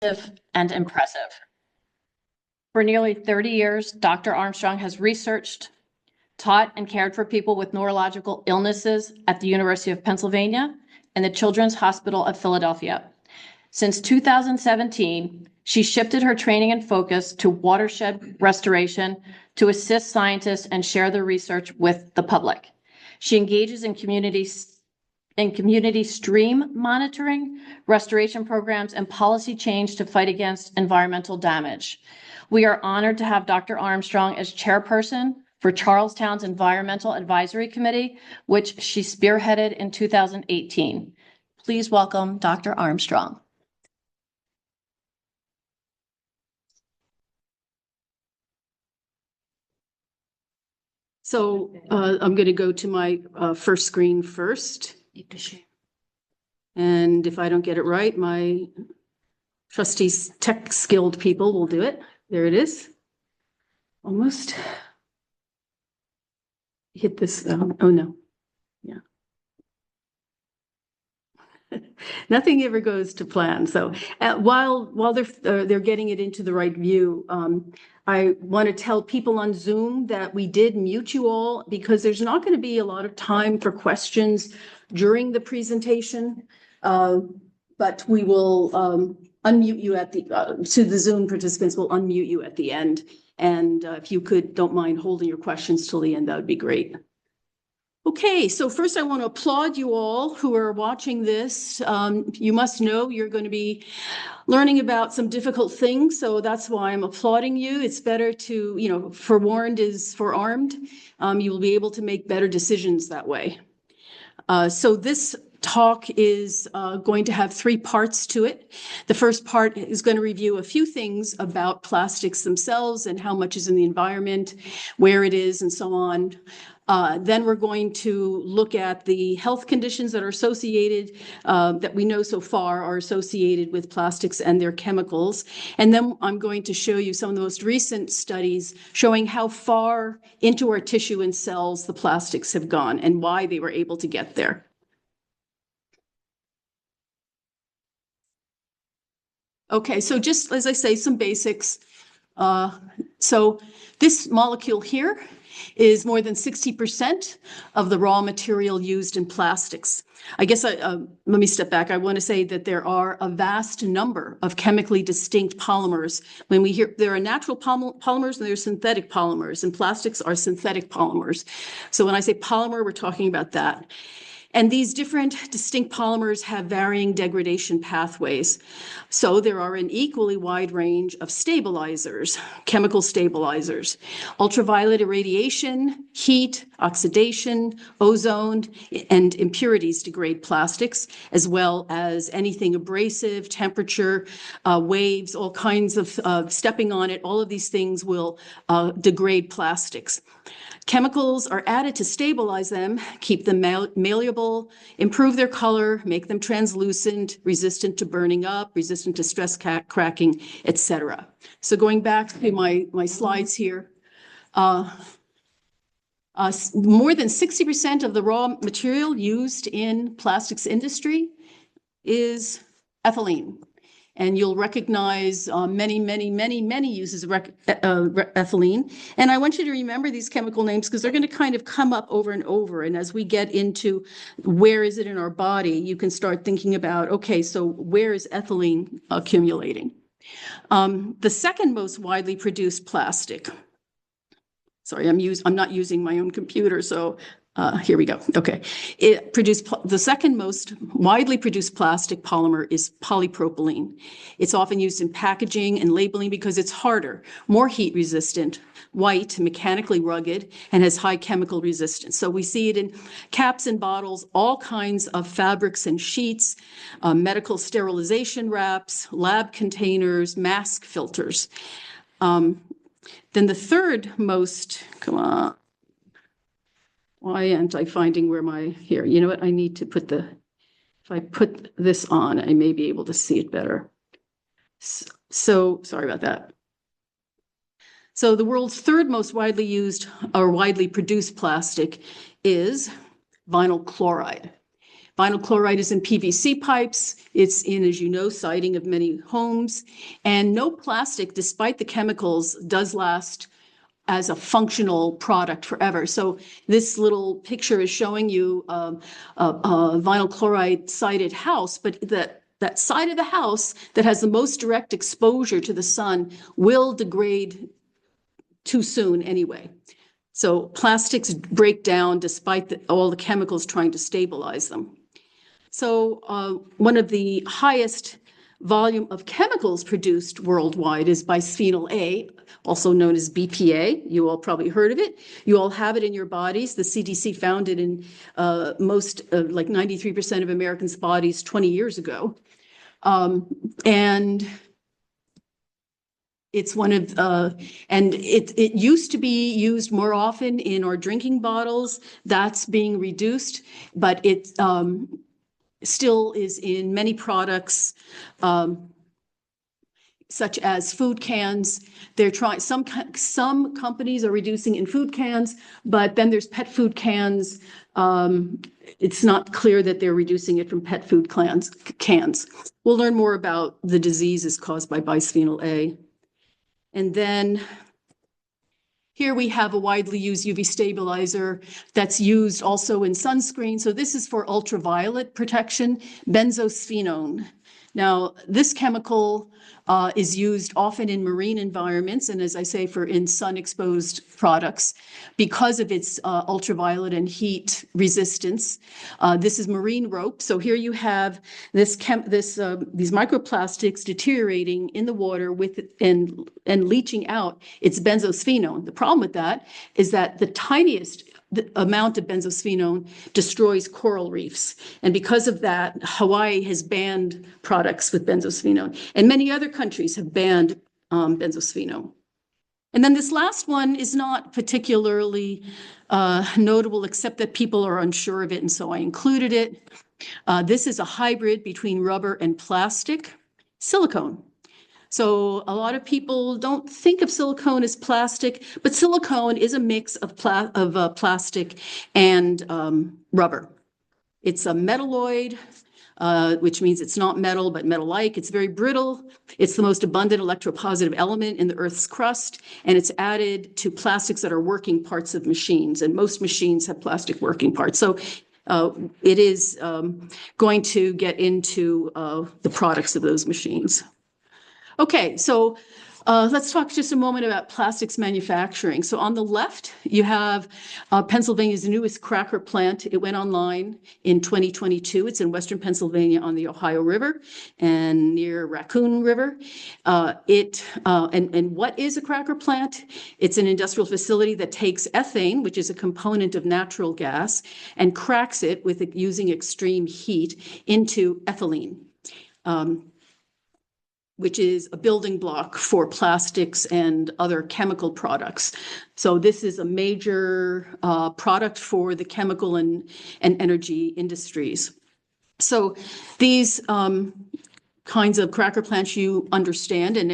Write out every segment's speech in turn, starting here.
and impressive. For nearly 30 years, Dr. Armstrong has researched, taught, and cared for people with neurological illnesses at the University of Pennsylvania and the Children's Hospital of Philadelphia. Since 2017, she shifted her training and focus to watershed restoration to assist scientists and share the research with the public. She engages in community stream monitoring, restoration programs, and policy change to fight against environmental damage. We are honored to have Dr. Armstrong as chairperson for Charlestown's Environmental Advisory Committee, which she spearheaded in 2018. Please welcome Dr. Armstrong. So I'm going to go to my first screen first. And if I don't get it right, my trustees, tech skilled people will do it. There it is. Almost. Hit this. Oh, no. Yeah. Nothing ever goes to plan. So while they're getting it into the right view, I want to tell people on Zoom that we did mute you all because there's not going to be a lot of time for questions during the presentation, but we will unmute you at the to the Zoom participants. We'll unmute you at the end, and if you don't mind holding your questions till the end, that would be great. Okay, so first I want to applaud you all who are watching this. You must know you're going to be learning about some difficult things, so that's why I'm applauding you. It's better to, forewarned is forearmed. You will be able to make better decisions that way. So this talk is going to have 3 parts to it. The first part is going to review a few things about plastics themselves and how much is in the environment, where it is, and so on. Then we're going to look at the health conditions that are associated, that we know so far are associated with plastics and their chemicals. And then I'm going to show you some of the most recent studies showing how far into our tissue and cells the plastics have gone and why they were able to get there. Okay, so just as I say, some basics. So this molecule here is more than 60% of the raw material used in plastics. I guess let me step back. I want to say that there are a vast number of chemically distinct polymers. When we hear there are natural polymers and there are synthetic polymers, and plastics are synthetic polymers. So when I say polymer, we're talking about that. And these different distinct polymers have varying degradation pathways. So there are an equally wide range of stabilizers, chemical stabilizers. Ultraviolet irradiation, heat, oxidation, ozone, and impurities degrade plastics, as well as anything abrasive, temperature, waves, all kinds of stepping on it. All of these things will degrade plastics. Chemicals are added to stabilize them, keep them malleable, improve their color, make them translucent, resistant to burning up, resistant to stress cracking, etc. So going back to my slides here, more than 60% of the raw material used in plastics industry is ethylene. And you'll recognize many uses of ethylene. And I want you to remember these chemical names because they're going to kind of come up over and over. And as we get into where is it in our body, you can start thinking about, okay, so where is ethylene accumulating? The second most widely produced plastic. Sorry, I'm not using my own computer, so here we go. Okay. The second most widely produced plastic polymer is polypropylene. It's often used in packaging and labeling because it's harder, more heat resistant, white, mechanically rugged, and has high chemical resistance. So we see it in caps and bottles, all kinds of fabrics and sheets, medical sterilization wraps, lab containers, mask filters. Then the third most, come on. Why aren't I finding where here? You know what? I need to put if I put this on, I may be able to see it better. So sorry about that. So the world's third most widely used or widely produced plastic is vinyl chloride. Vinyl chloride is in PVC pipes. It's in, as you know, siding of many homes. And no plastic, despite the chemicals, does last as a functional product forever. So this little picture is showing you a vinyl chloride sided house, but that side of the house that has the most direct exposure to the sun will degrade too soon anyway. So plastics break down despite all the chemicals trying to stabilize them. So one of the highest volume of chemicals produced worldwide is bisphenol A, also known as BPA. You all probably heard of it. You all have it in your bodies. The CDC found it in most, like 93% of Americans' bodies 20 years ago. And it's one of, and it used to be used more often in our drinking bottles. That's being reduced, but it still is in many products, such as food cans. They're trying, some companies are reducing in food cans, but then there's pet food cans. It's not clear that they're reducing it from pet food cans. We'll learn more about the diseases caused by bisphenol A. And then here we have a widely used UV stabilizer that's used also in sunscreen. So this is for ultraviolet protection, benzophenone. Now, this chemical is used often in marine environments, and as I say, in sun-exposed products, because of its ultraviolet and heat resistance. This is marine rope. So here you have these microplastics deteriorating in the water and leaching out its benzophenone. The problem with that is that the tiniest amount of benzophenone destroys coral reefs. And because of that, Hawaii has banned products with benzophenone, and many other countries have banned benzophenone. And then this last one is not particularly notable, except that people are unsure of it, and so I included it. This is a hybrid between rubber and plastic, silicone. So a lot of people don't think of silicone as plastic, but silicone is a mix of plastic and rubber. It's a metalloid, which means it's not metal, but metal-like. It's very brittle. It's the most abundant electropositive element in the Earth's crust, and it's added to plastics that are working parts of machines, and most machines have plastic working parts. So it is going to get into the products of those machines. Okay, so let's talk just a moment about plastics manufacturing. So on the left, you have Pennsylvania's newest cracker plant. It went online in 2022. It's in Western Pennsylvania on the Ohio River and near Raccoon River. And what is a cracker plant? It's an industrial facility that takes ethane, which is a component of natural gas, and cracks it with using extreme heat into ethylene. Which is a building block for plastics and other chemical products. So this is a major product for the chemical and energy industries. So these kinds of cracker plants you understand, and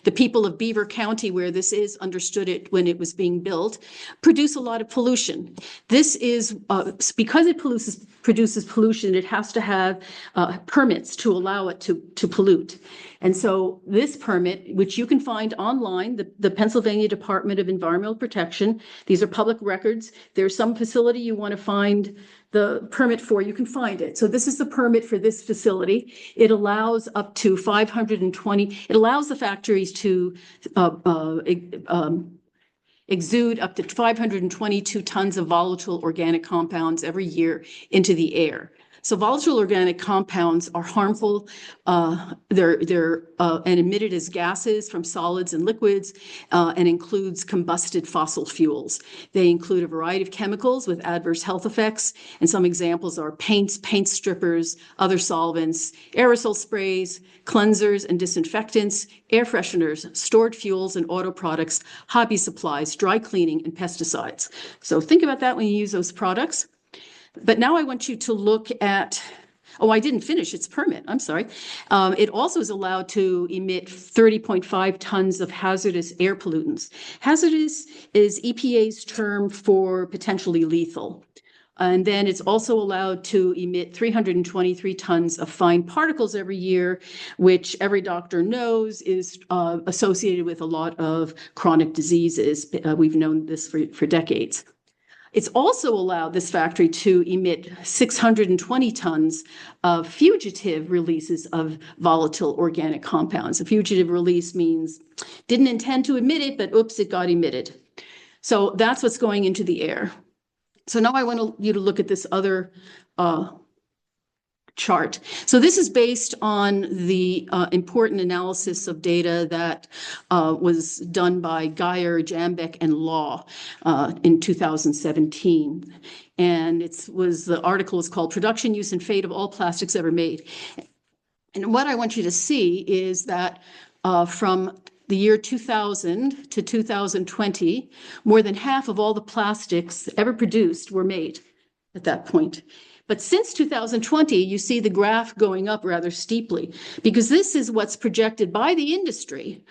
the people of Beaver County, where this is, understood it when it was being built, produce a lot of pollution. This is, because it produces pollution, it has to have permits to allow it to pollute. And so this permit, which you can find online, the Pennsylvania Department of Environmental Protection, these are public records. There's some facility you want to find the permit for, you can find it. So this is the permit for this facility. It allows up to 520, it allows the factories to exude up to 522 tons of volatile organic compounds every year into the air. So volatile organic compounds are harmful. They're emitted as gases from solids and liquids, and includes combusted fossil fuels. They include a variety of chemicals with adverse health effects, and some examples are paints, paint strippers, other solvents, aerosol sprays, cleansers and disinfectants, air fresheners, stored fuels and auto products, hobby supplies, dry cleaning, and pesticides. So think about that when you use those products. But now I want you to look at, oh, I didn't finish its permit, I'm sorry. It also is allowed to emit 30.5 tons of hazardous air pollutants. Hazardous is EPA's term for potentially lethal. And then it's also allowed to emit 323 tons of fine particles every year, which every doctor knows is associated with a lot of chronic diseases. We've known this for decades. It's also allowed this factory to emit 620 tons of fugitive releases of volatile organic compounds. A fugitive release means didn't intend to emit it, but oops, it got emitted. So that's what's going into the air. So now I want you to look at this other chart. So this is based on the important analysis of data that was done by Geyer, Jambeck, and Law in 2017. And the article is called Production, Use, and Fate of All Plastics Ever Made. And what I want you to see is that from the year 2000 to 2020, more than half of all the plastics ever produced were made at that point. But since 2020, you see the graph going up rather steeply, because this is what's projected by the industry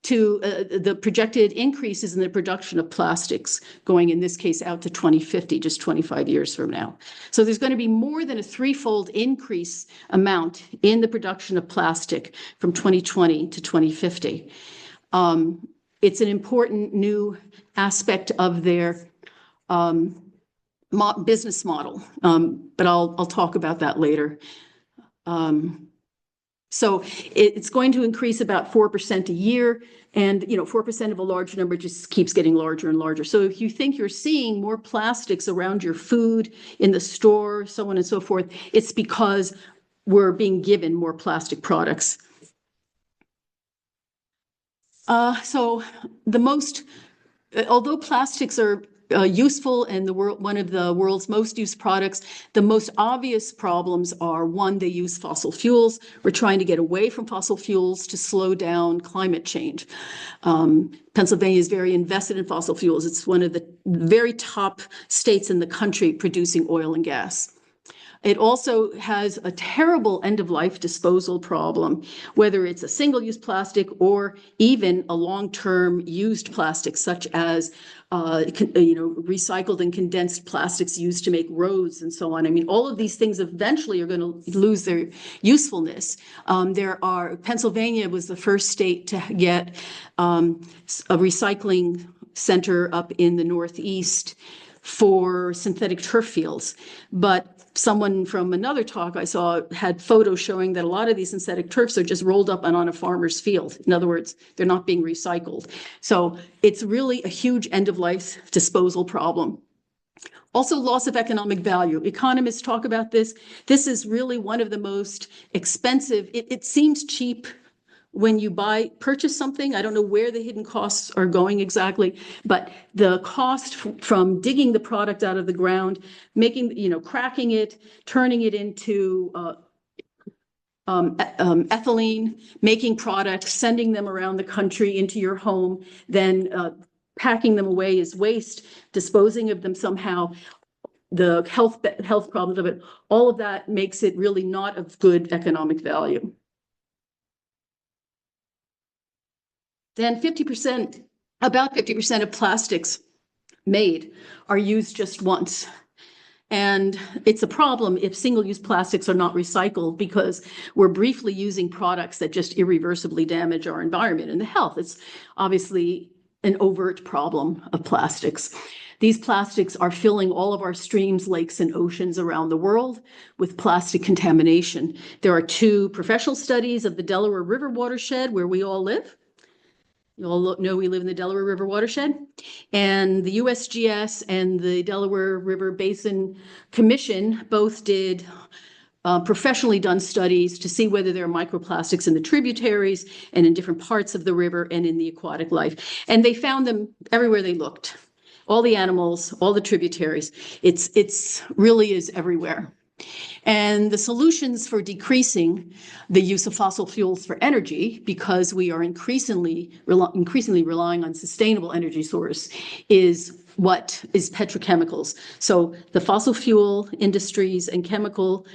to the projected increases in the production of plastics going, in this case, out to 2050, just 25 years from now. So there's going to be more than a threefold increase amount in the production of plastic from 2020 to 2050. It's an important new aspect of their business model, but I'll talk about that later. So it's going to increase about 4% a year, and 4% of a large number just keeps getting larger and larger. So if you think you're seeing more plastics around your food in the store, so on and so forth, it's because we're being given more plastic products. Although plastics are useful and one of the world's most used products, the most obvious problems are, one, they use fossil fuels. We're trying to get away from fossil fuels to slow down climate change. Pennsylvania is very invested in fossil fuels. It's one of the very top states in the country producing oil and gas. It also has a terrible end-of-life disposal problem, whether it's a single-use plastic or even a long-term used plastic, such as recycled and condensed plastics used to make roads and so on. I mean, all of these things eventually are going to lose their usefulness. Pennsylvania was the first state to get a recycling center up in the Northeast for synthetic turf fields. But someone from another talk I saw had photos showing that a lot of these synthetic turfs are just rolled up and on a farmer's field. In other words, they're not being recycled. So it's really a huge end-of-life disposal problem. Also, loss of economic value. Economists talk about this. This is really one of the most expensive. It seems cheap when you purchase something. I don't know where the hidden costs are going exactly, but the cost from digging the product out of the ground, cracking it, turning it into ethylene, making products, sending them around the country into your home, then packing them away as waste, disposing of them somehow, the health problems of it, all of that makes it really not of good economic value. Then about 50% of plastics made are used just once. And it's a problem if single-use plastics are not recycled, because we're briefly using products that just irreversibly damage our environment and the health. It's obviously an overt problem of plastics. These plastics are filling all of our streams, lakes, and oceans around the world with plastic contamination. There are 2 professional studies of the Delaware River watershed where we all live. You all know we live in the Delaware River watershed, and the USGS and the Delaware River Basin Commission both did professionally done studies to see whether there are microplastics in the tributaries and in different parts of the river and in the aquatic life. And they found them everywhere they looked. All the animals, all the tributaries. It's really is everywhere. And the solutions for decreasing the use of fossil fuels for energy, because we are increasingly relying on sustainable energy source, is petrochemicals. So the fossil fuel industries and chemical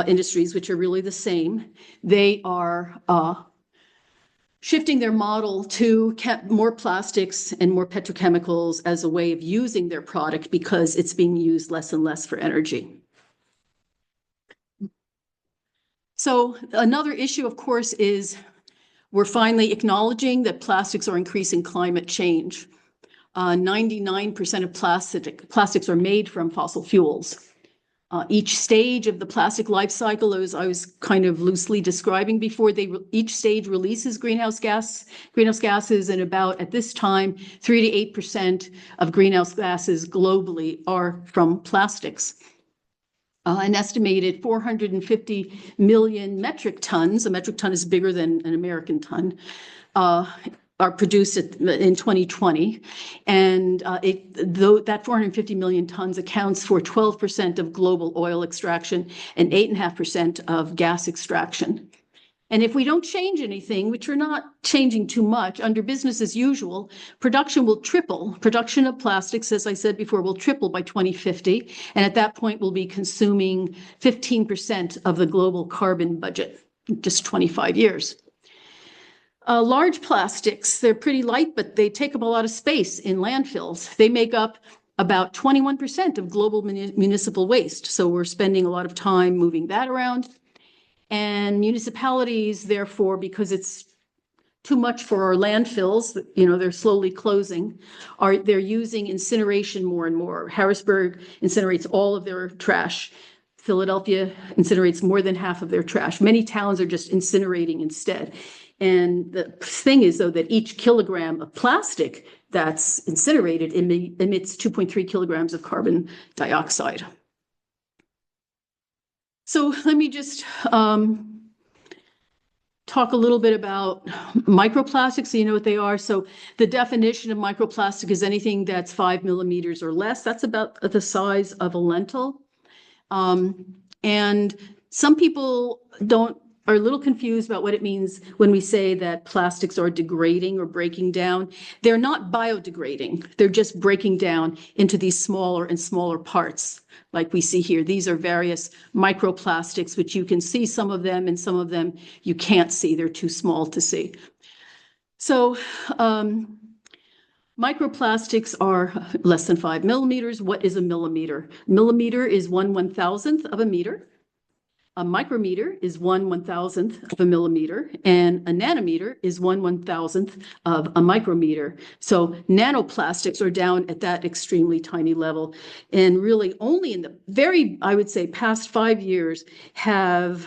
industries, which are really the same, they are shifting their model to more plastics and more petrochemicals as a way of using their product because it's being used less and less for energy. So another issue, of course, is we're finally acknowledging that plastics are increasing climate change. 99% of plastics are made from fossil fuels. Each stage of the plastic life cycle, as I was kind of loosely describing before, each stage releases greenhouse gases, and about at this time, 3 to 8% of greenhouse gases globally are from plastics. An estimated 450 million metric tons, a metric ton is bigger than an American ton, are produced in 2020. And that 450 million tons accounts for 12% of global oil extraction and 8.5% of gas extraction. And if we don't change anything, which we're not changing too much, under business as usual, production will triple. Production of plastics, as I said before, will triple by 2050. And at that point, we'll be consuming 15% of the global carbon budget in just 25 years. Large plastics, they're pretty light, but they take up a lot of space in landfills. They make up about 21% of global municipal waste. So we're spending a lot of time moving that around. And municipalities, therefore, because it's too much for our landfills, they're slowly closing, they're using incineration more and more. Harrisburg incinerates all of their trash. Philadelphia incinerates more than half of their trash. Many towns are just incinerating instead. And the thing is, though, that each kilogram of plastic that's incinerated emits 2.3 kilograms of carbon dioxide. So let me just talk a little bit about microplastics so you know what they are. So the definition of microplastic is anything that's 5 millimeters or less. That's about the size of a lentil. And some people are a little confused about what it means when we say that plastics are degrading or breaking down. They're not biodegrading. They're just breaking down into these smaller and smaller parts, like we see here. These are various microplastics, which you can see some of them, and some of them you can't see. They're too small to see. So microplastics are less than 5 millimeters. What is a millimeter? Millimeter is 1/1000th of a meter. A micrometer is 1/1000th of a millimeter, and a nanometer is 1/1000th of a micrometer. So nanoplastics are down at that extremely tiny level. And really only in the I would say, past 5 years have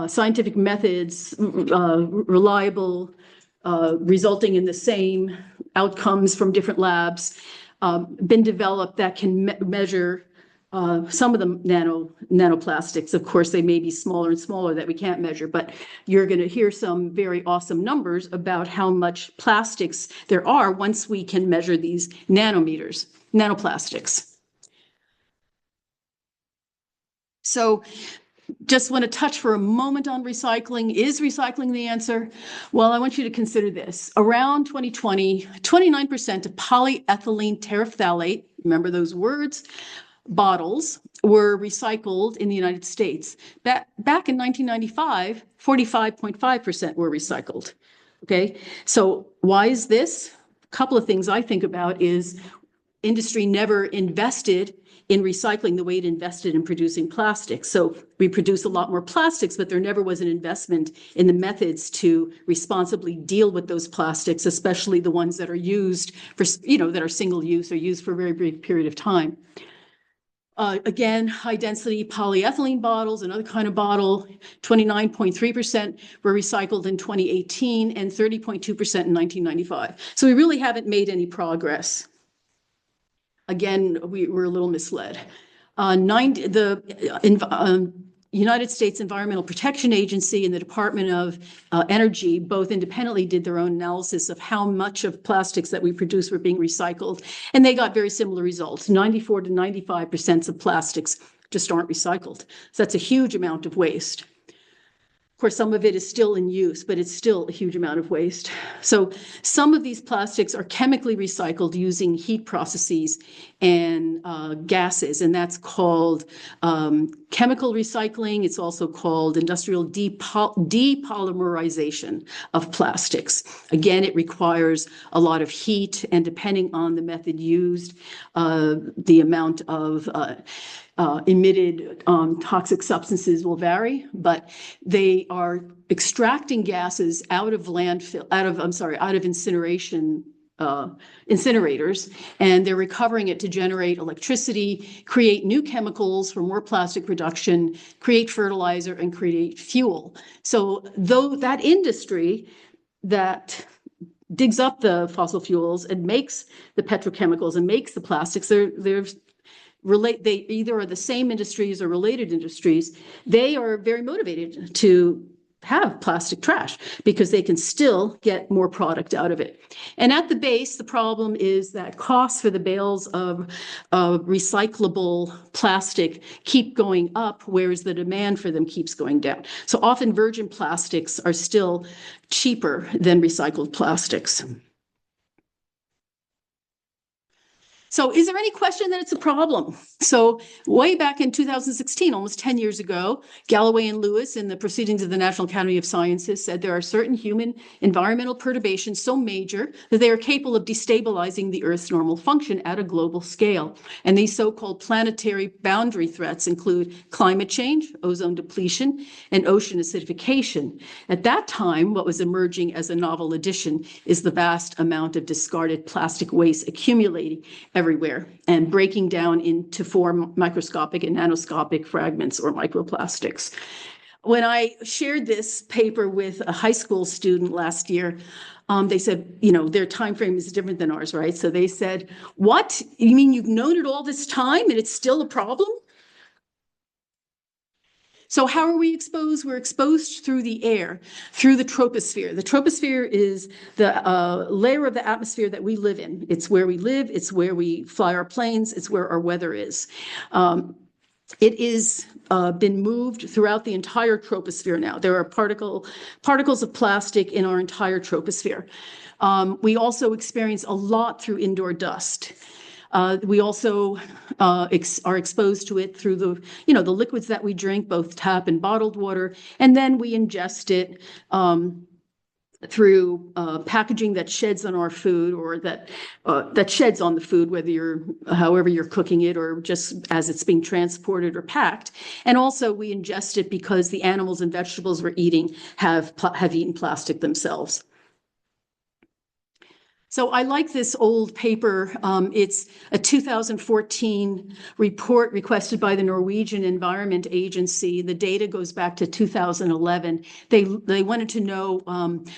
scientific methods, reliable, resulting in the same outcomes from different labs, been developed that can measure some of the nanoplastics. Of course, they may be smaller and smaller that we can't measure, but you're going to hear some very awesome numbers about how much plastics there are once we can measure these nanoplastics. So just want to touch for a moment on recycling. Is recycling the answer? Well, I want you to consider this. Around 2020, 29% of polyethylene terephthalate, remember those words, bottles were recycled in the United States. Back in 1995, 45.5% were recycled. Okay, so why is this? A couple of things I think about is industry never invested in recycling the way it invested in producing plastics. So we produce a lot more plastics, but there never was an investment in the methods to responsibly deal with those plastics, especially the ones that are used for, that are single use or used for a very brief period of time. Again, high density polyethylene bottles, another kind of bottle, 29.3% were recycled in 2018 and 30.2% in 1995. So we really haven't made any progress. Again, we're a little misled. The United States Environmental Protection Agency and the Department of Energy both independently did their own analysis of how much of plastics that we produce were being recycled, and they got very similar results. 94 to 95% of plastics just aren't recycled. So that's a huge amount of waste. course, some of it is still in use, but it's still a huge amount of waste. So some of these plastics are chemically recycled using heat processes and gases, and that's called chemical recycling. It's also called industrial depolymerization of plastics. Again, it requires a lot of heat, and depending on the method used, the amount of emitted toxic substances will vary, but they are extracting gases out of landfill, out of incineration incinerators, and they're recovering it to generate electricity, create new chemicals for more plastic production, create fertilizer, and create fuel. So though that industry that digs up the fossil fuels and makes the petrochemicals and makes the plastics, they either are the same industries or related industries. They are very motivated to have plastic trash because they can still get more product out of it. And at the base, the problem is that costs for the bales of recyclable plastic keep going up, whereas the demand for them keeps going down. So often virgin plastics are still cheaper than recycled plastics. So is there any question that it's a problem? So way back in 2016, almost 10 years ago, Galloway and Lewis in the Proceedings of the National Academy of Sciences said there are certain human environmental perturbations so major that they are capable of destabilizing the Earth's normal function at a global scale. And these so-called planetary boundary threats include climate change, ozone depletion, and ocean acidification. At that time, what was emerging as a novel addition is the vast amount of discarded plastic waste accumulating everywhere and breaking down to form microscopic and nanoscopic fragments or microplastics. When I shared this paper with a high school student last year, they said, their time frame is different than ours, right? So they said, "What? You mean you've known it all this time and it's still a problem?" So how are we exposed? We're exposed through the air, through the troposphere. The troposphere is the layer of the atmosphere that we live in. It's where we live. It's where we fly our planes. It's where our weather is. It is been moved throughout the entire troposphere now. There are particles of plastic in our entire troposphere. We also experience a lot through indoor dust. We also are exposed to it through the liquids that we drink, both tap and bottled water, and then we ingest it through packaging that sheds on our food, or that sheds on the food, however you're cooking it, or just as it's being transported or packed. And also we ingest it because the animals and vegetables we're eating have eaten plastic themselves. So I like this old paper. It's a 2014 report requested by the Norwegian Environment Agency. The data goes back to 2011. They wanted to know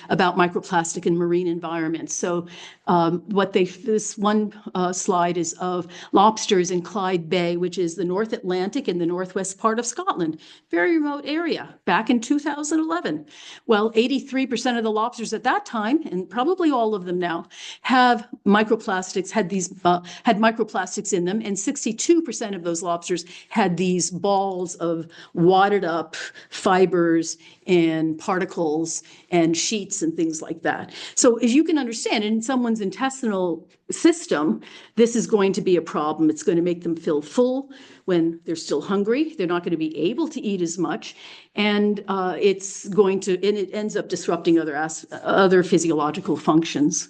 about microplastic in marine environments. So this one slide is of lobsters in Clyde Bay, which is the North Atlantic in the northwest part of Scotland, very remote area, back in 2011. Well, 83% of the lobsters at that time, and probably all of them now, have microplastics, had microplastics in them, and 62% of those lobsters had these balls of wadded up fibers and particles and sheets and things like that. So as you can understand, in someone's intestinal system, this is going to be a problem. It's going to make them feel full when they're still hungry. They're not going to be able to eat as much, and it ends up disrupting other physiological functions.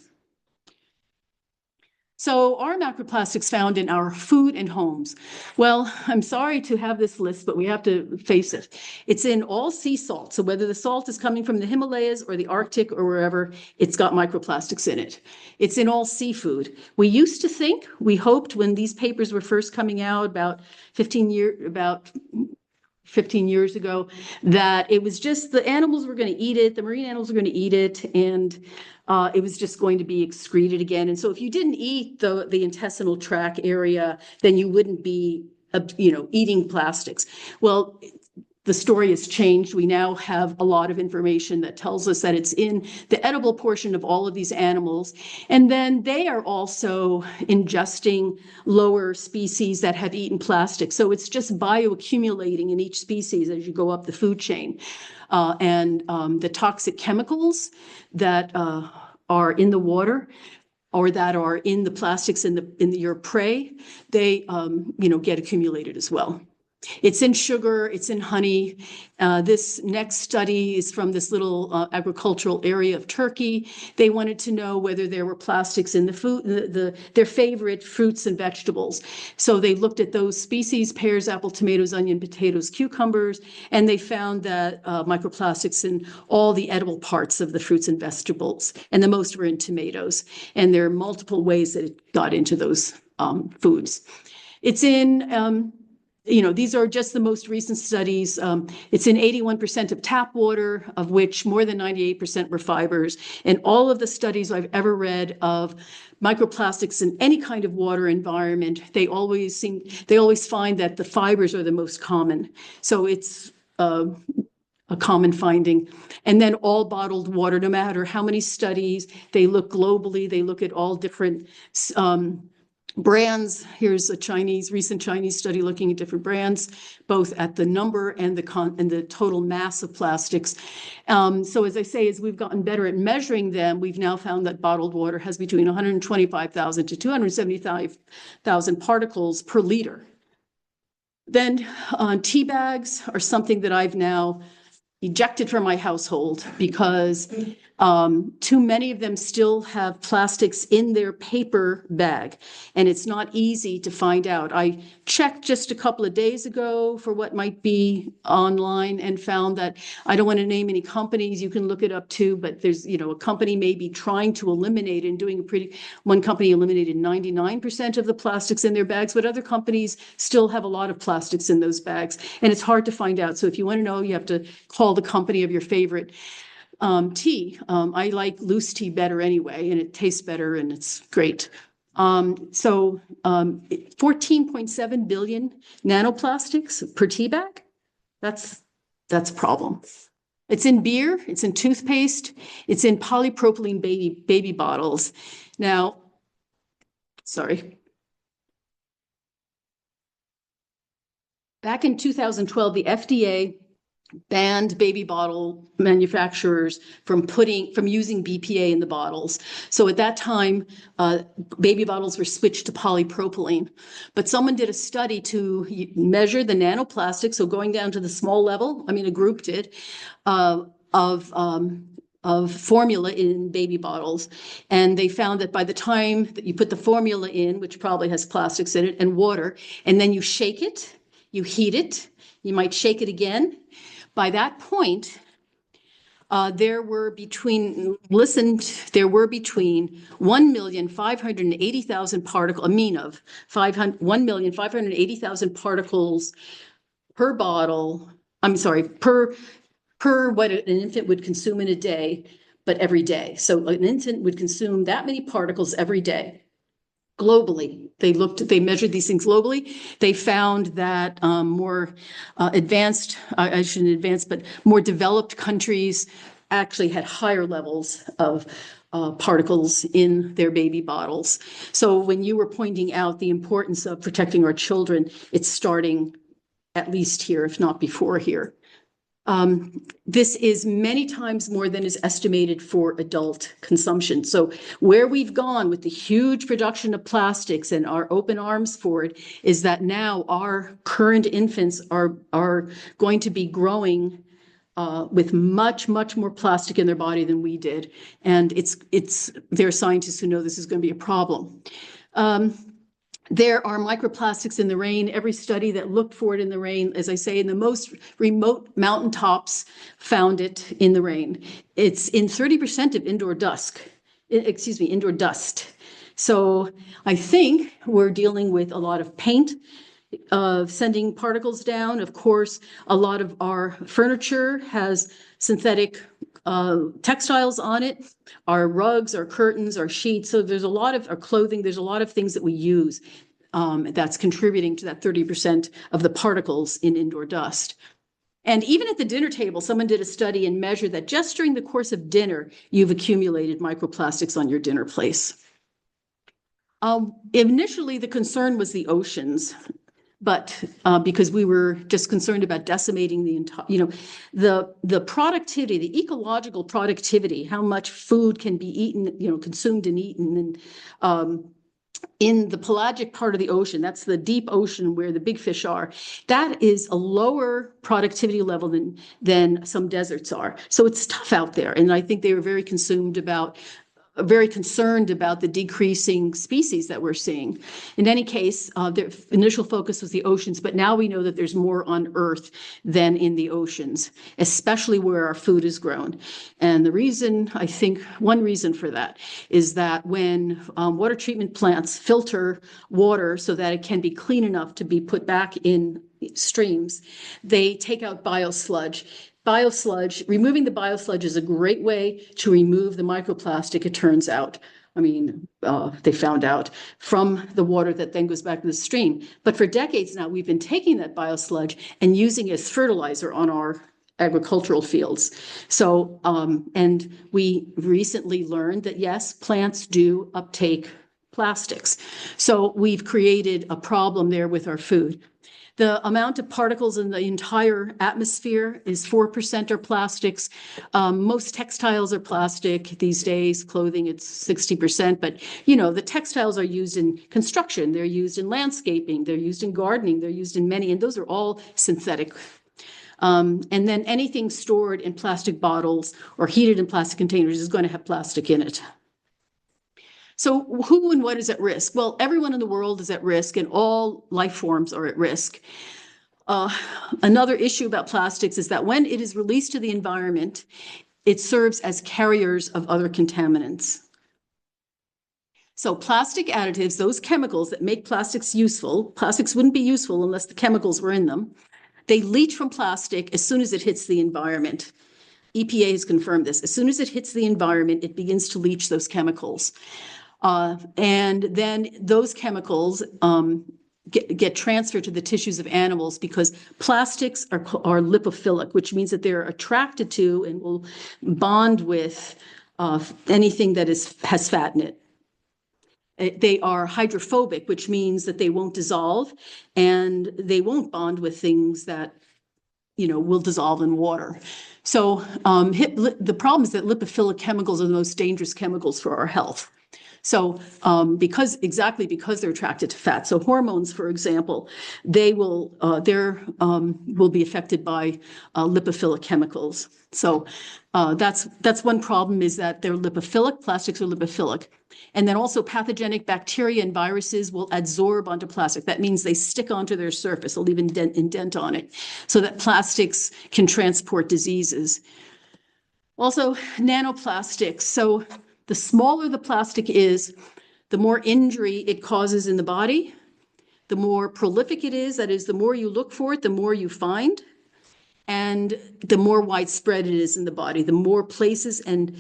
So are microplastics found in our food and homes? Well, I'm sorry to have this list, but we have to face it. It's in all sea salt. So whether the salt is coming from the Himalayas or the Arctic or wherever, it's got microplastics in it. It's in all seafood. We hoped when these papers were first coming out about 15 years ago, that it was just the animals were going to eat it, the marine animals were going to eat it, and it was just going to be excreted again. And so if you didn't eat the intestinal tract area, then you wouldn't be, eating plastics. Well, the story has changed. We now have a lot of information that tells us that it's in the edible portion of all of these animals. And then they are also ingesting lower species that have eaten plastic. So it's just bioaccumulating in each species as you go up the food chain. And the toxic chemicals that are in the water or that are in the plastics in your prey, they get accumulated as well. It's in sugar, it's in honey. This next study is from this little agricultural area of Turkey. They wanted to know whether there were plastics in the food, their favorite fruits and vegetables. So they looked at those species, pears, apple, tomatoes, onion, potatoes, cucumbers, and they found that microplastics in all the edible parts of the fruits and vegetables, and the most were in tomatoes. And there are multiple ways that it got into those foods. It's in these are just the most recent studies. It's in 81% of tap water, of which more than 98% were fibers. And all of the studies I've ever read of microplastics in any kind of water environment, they always find that the fibers are the most common. So it's a common finding. And then all bottled water, no matter how many studies, they look globally, they look at all different brands. Here's a recent Chinese study looking at different brands, both at the number and the total mass of plastics. So as I say, as we've gotten better at measuring them, we've now found that bottled water has between 125,000 to 275,000 particles per liter. Then tea bags are something that I've now ejected from my household because too many of them still have plastics in their paper bag, and it's not easy to find out. I checked just a couple of days ago for what might be online and found that, I don't want to name any companies, you can look it up too, but there's, a company may be trying to eliminate and one company eliminated 99% of the plastics in their bags, but other companies still have a lot of plastics in those bags, and it's hard to find out. So if you want to know, you have to call the company of your favorite tea. I like loose tea better anyway, and it tastes better and it's great. 14.7 billion nanoplastics per tea bag. That's a problem. It's in beer, it's in toothpaste, it's in polypropylene baby bottles. Now, sorry. Back in 2012, the FDA banned baby bottle manufacturers from using BPA in the bottles. So at that time, baby bottles were switched to polypropylene. But someone did a study to measure the nanoplastics, so going down to the small level, a group did, of formula in baby bottles. And they found that by the time that you put the formula in, which probably has plastics in it, and water, and then you shake it, you heat it, you might shake it again. By that point, there were between 1,580,000 particles, 1,580,000 particles per bottle. Per what an infant would consume in a day, but every day. So an infant would consume that many particles every day. Globally, they measured these things globally. They found that more more developed countries actually had higher levels of particles in their baby bottles. So when you were pointing out the importance of protecting our children, it's starting at least here, if not before here. This is many times more than is estimated for adult consumption. So where we've gone with the huge production of plastics and our open arms for it is that now our current infants are going to be growing with much, much more plastic in their body than we did. And there are scientists who know this is going to be a problem. There are microplastics in the rain. Every study that looked for it in the rain, as I say, in the most remote mountaintops found it in the rain. It's in 30% of indoor dust. So I think we're dealing with a lot of paint, sending particles down. Of course, a lot of our furniture has synthetic textiles on it, our rugs, our curtains, our sheets. So there's a lot of our clothing, there's a lot of things that we use that's contributing to that 30% of the particles in indoor dust. And even at the dinner table, someone did a study and measured that just during the course of dinner, you've accumulated microplastics on your dinner place. Initially, the concern was the oceans, but because we were just concerned about decimating the entire, the productivity, the ecological productivity, how much food can be eaten, consumed and eaten, and in the pelagic part of the ocean, that's the deep ocean where the big fish are, that is a lower productivity level than some deserts are. So it's tough out there. And I think they were very concerned about the decreasing species that we're seeing. In any case, the initial focus was the oceans, but now we know that there's more on Earth than in the oceans, especially where our food is grown. And the reason, I think, one reason for that is that when water treatment plants filter water so that it can be clean enough to be put back in streams, they take out biosludge. Removing the biosludge is a great way to remove the microplastic, it turns out. They found out from the water that then goes back to the stream. But for decades now, we've been taking that biosludge and using it as fertilizer on our agricultural fields. So, and we recently learned that yes, plants do uptake plastics. So we've created a problem there with our food. The amount of particles in the entire atmosphere is 4% are plastics. Most textiles are plastic these days. Clothing, it's 60%. But, the textiles are used in construction. They're used in landscaping. They're used in gardening. They're used in many, and those are all synthetic. And then anything stored in plastic bottles or heated in plastic containers is going to have plastic in it. So who and what is at risk? Well, everyone in the world is at risk and all life forms are at risk. Another issue about plastics is that when it is released to the environment, it serves as carriers of other contaminants. So plastic additives, those chemicals that make plastics useful, plastics wouldn't be useful unless the chemicals were in them. They leach from plastic as soon as it hits the environment. EPA has confirmed this. As soon as it hits the environment, it begins to leach those chemicals. And then those chemicals get transferred to the tissues of animals because plastics are lipophilic, which means that they're attracted to and will bond with anything that has fat in it. They are hydrophobic, which means that they won't dissolve and they won't bond with things that will dissolve in water. So the problem is that lipophilic chemicals are the most dangerous chemicals for our health. So because they're attracted to fat. So hormones, for example, they will be affected by lipophilic chemicals. So that's one problem, is that they're lipophilic, plastics are lipophilic. And then also pathogenic bacteria and viruses will adsorb onto plastic. That means they stick onto their surface, they'll even indent on it, so that plastics can transport diseases. Also, nanoplastics. So the smaller the plastic is, the more injury it causes in the body, the more prolific it is. That is, the more you look for it, the more you find, and the more widespread it is in the body, the more places and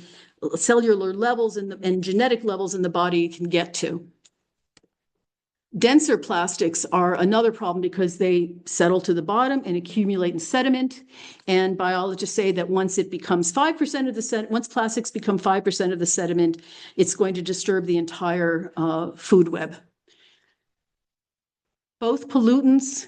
cellular levels and genetic levels in the body you can get to. Denser plastics are another problem because they settle to the bottom and accumulate in sediment. And biologists say that once it becomes 5% of the once plastics become 5% of the sediment, it's going to disturb the entire food web. Both pollutants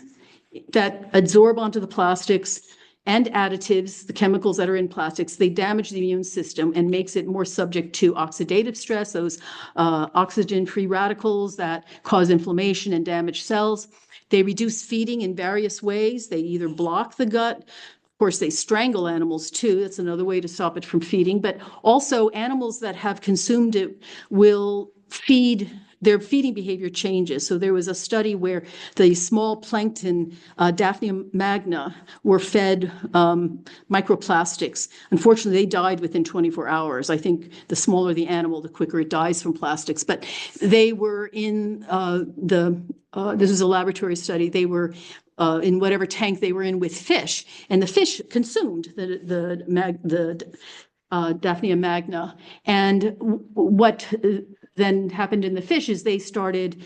that adsorb onto the plastics and additives, the chemicals that are in plastics, they damage the immune system and makes it more subject to oxidative stress, those oxygen-free radicals that cause inflammation and damage cells. They reduce feeding in various ways. They either block the gut. Of course, they strangle animals too. That's another way to stop it from feeding. But also animals that have consumed it will feed, their feeding behavior changes. So there was a study where the small plankton, Daphnia magna, were fed microplastics. Unfortunately, they died within 24 hours. I think the smaller the animal, the quicker it dies from plastics. But they were in this was a laboratory study. They were in whatever tank they were in with fish, and the fish consumed the Daphnia magna. And what then happened in the fish is they started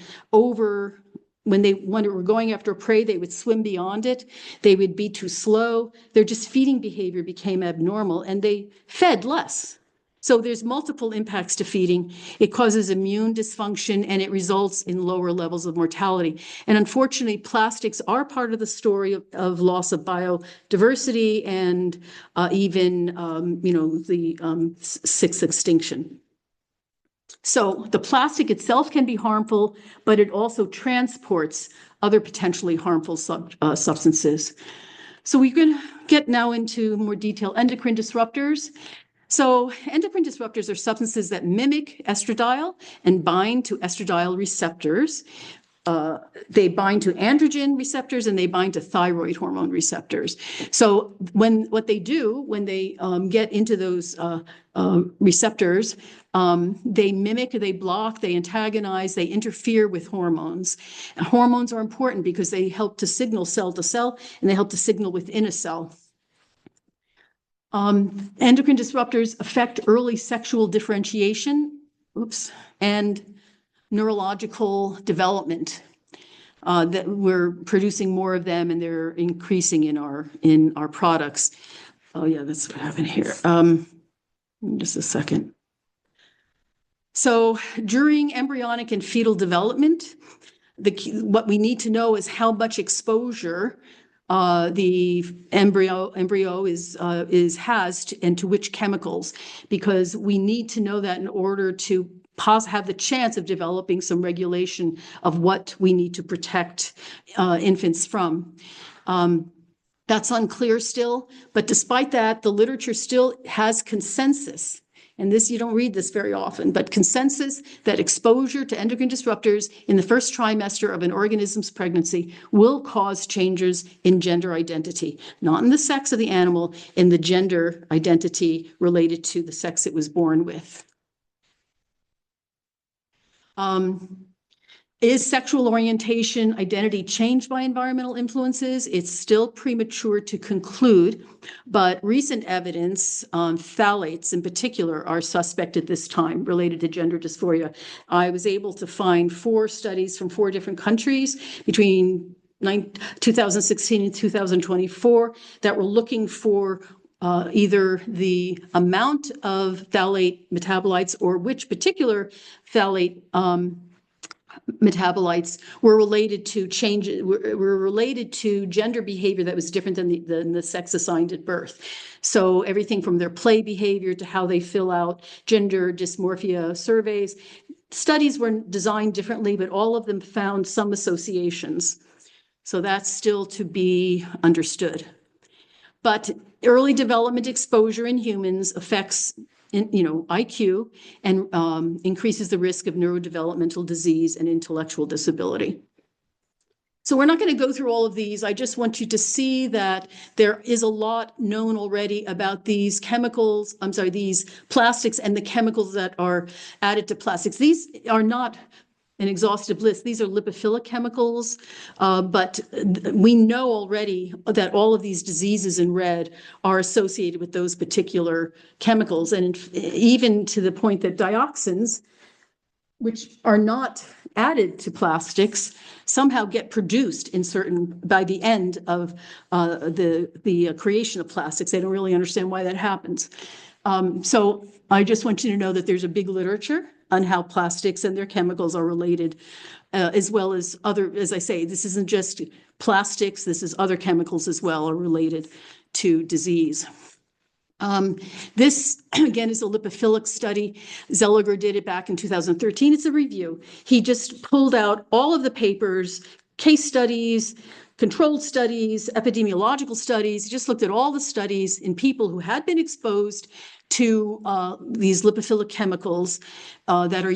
when they were going after prey, they would swim beyond it. They would be too slow. Their just feeding behavior became abnormal and they fed less. So there's multiple impacts to feeding. It causes immune dysfunction and it results in lower levels of mortality. And unfortunately, plastics are part of the story of loss of biodiversity and even, the sixth extinction. So the plastic itself can be harmful, but it also transports other potentially harmful substances. So we can get now into more detail. Endocrine disruptors. So endocrine disruptors are substances that mimic estradiol and bind to estradiol receptors. They bind to androgen receptors and they bind to thyroid hormone receptors. So what they do when they get into those receptors, they mimic, they block, they antagonize, they interfere with hormones. And hormones are important because they help to signal cell to cell and they help to signal within a cell. Endocrine disruptors affect early sexual differentiation, and neurological development. That we're producing more of them and they're increasing in our products. Oh yeah, that's what happened here. Just a second. So during embryonic and fetal development, what we need to know is how much exposure the embryo has and to which chemicals, because we need to know that in order to have the chance of developing some regulation of what we need to protect infants from. That's unclear still, but despite that, the literature still has consensus. And this, you don't read this very often, but consensus that exposure to endocrine disruptors in the first trimester of an organism's pregnancy will cause changes in gender identity, not in the sex of the animal, in the gender identity related to the sex it was born with. Is sexual orientation identity changed by environmental influences? It's still premature to conclude, but recent evidence on phthalates in particular are suspect at this time related to gender dysphoria. I was able to find 4 studies from 4 different countries between 2016 and 2024 that were looking for either the amount of phthalate metabolites or which particular phthalate metabolites were related to were related to gender behavior that was different than the sex assigned at birth. So everything from their play behavior to how they fill out gender dysmorphia surveys. Studies were designed differently, but all of them found some associations. So that's still to be understood. But early development exposure in humans affects IQ and increases the risk of neurodevelopmental disease and intellectual disability. So we're not going to go through all of these. I just want you to see that there is a lot known already about these chemicals, these plastics and the chemicals that are added to plastics. These are not an exhaustive list. These are lipophilic chemicals, but we know already that all of these diseases in red are associated with those particular chemicals, and even to the point that dioxins, which are not added to plastics, somehow get produced by the end of the creation of plastics. They don't really understand why that happens. So I just want you to know that there's a big literature on how plastics and their chemicals are related, as well as other, as I say, this isn't just plastics, this is other chemicals as well are related to disease. This, again, is a lipophilic study. Zelliger did it back in 2013. It's a review. He just pulled out all of the papers, case studies, controlled studies, epidemiological studies. He just looked at all the studies in people who had been exposed to these lipophilic chemicals that are,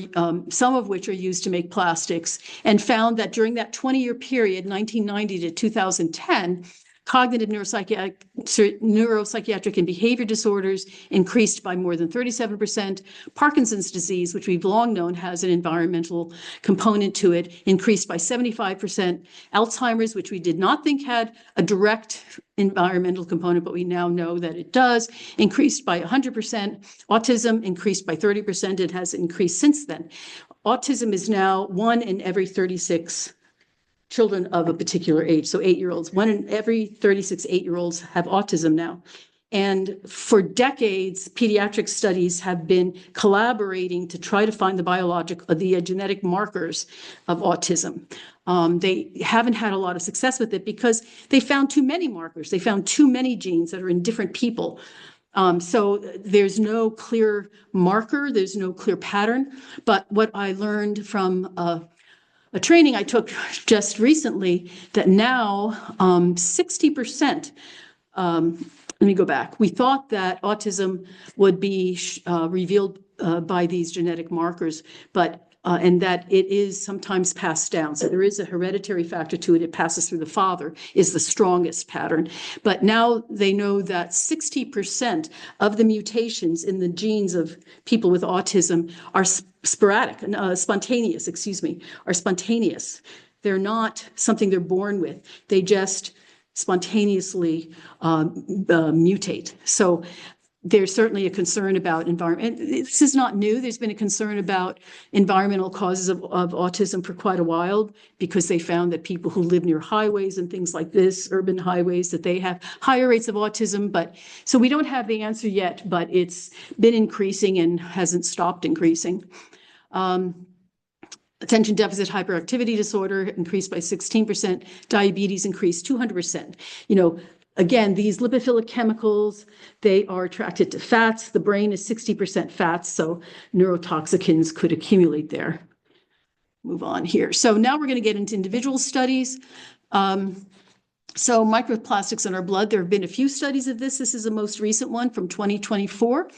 some of which are used to make plastics, and found that during that 20-year period, 1990 to 2010, cognitive neuropsychiatric and behavior disorders increased by more than 37%. Parkinson's disease, which we've long known has an environmental component to it, increased by 75%. Alzheimer's, which we did not think had a direct environmental component, but we now know that it does, increased by 100%. Autism increased by 30%. It has increased since then. Autism is now 1 in every 36 children of a particular age. So 8-year-olds, 1 in every 36 8-year-olds have autism now. And for decades, pediatric studies have been collaborating to try to find the genetic markers of autism. They haven't had a lot of success with it because they found too many markers. They found too many genes that are in different people. So there's no clear marker, there's no clear pattern. But what I learned from a training I took just recently, that now 60%, let me go back. We thought that autism would be revealed by these genetic markers, but and that it is sometimes passed down. So there is a hereditary factor to it. It passes through the father, is the strongest pattern. But now they know that 60% of the mutations in the genes of people with autism are spontaneous. They're not something they're born with. They just spontaneously mutate. So there's certainly a concern about environment. This is not new. There's been a concern about environmental causes of autism for quite a while, because they found that people who live near highways and things like this, urban highways, that they have higher rates of autism. But so we don't have the answer yet, but it's been increasing and hasn't stopped increasing. Attention deficit hyperactivity disorder increased by 16%. Diabetes increased 200%. Again, these lipophilic chemicals, they are attracted to fats. The brain is 60% fats, so neurotoxicants could accumulate there. Move on here. So now we're going to get into individual studies. So microplastics in our blood, there have been a few studies of this. This is the most recent one from 2024.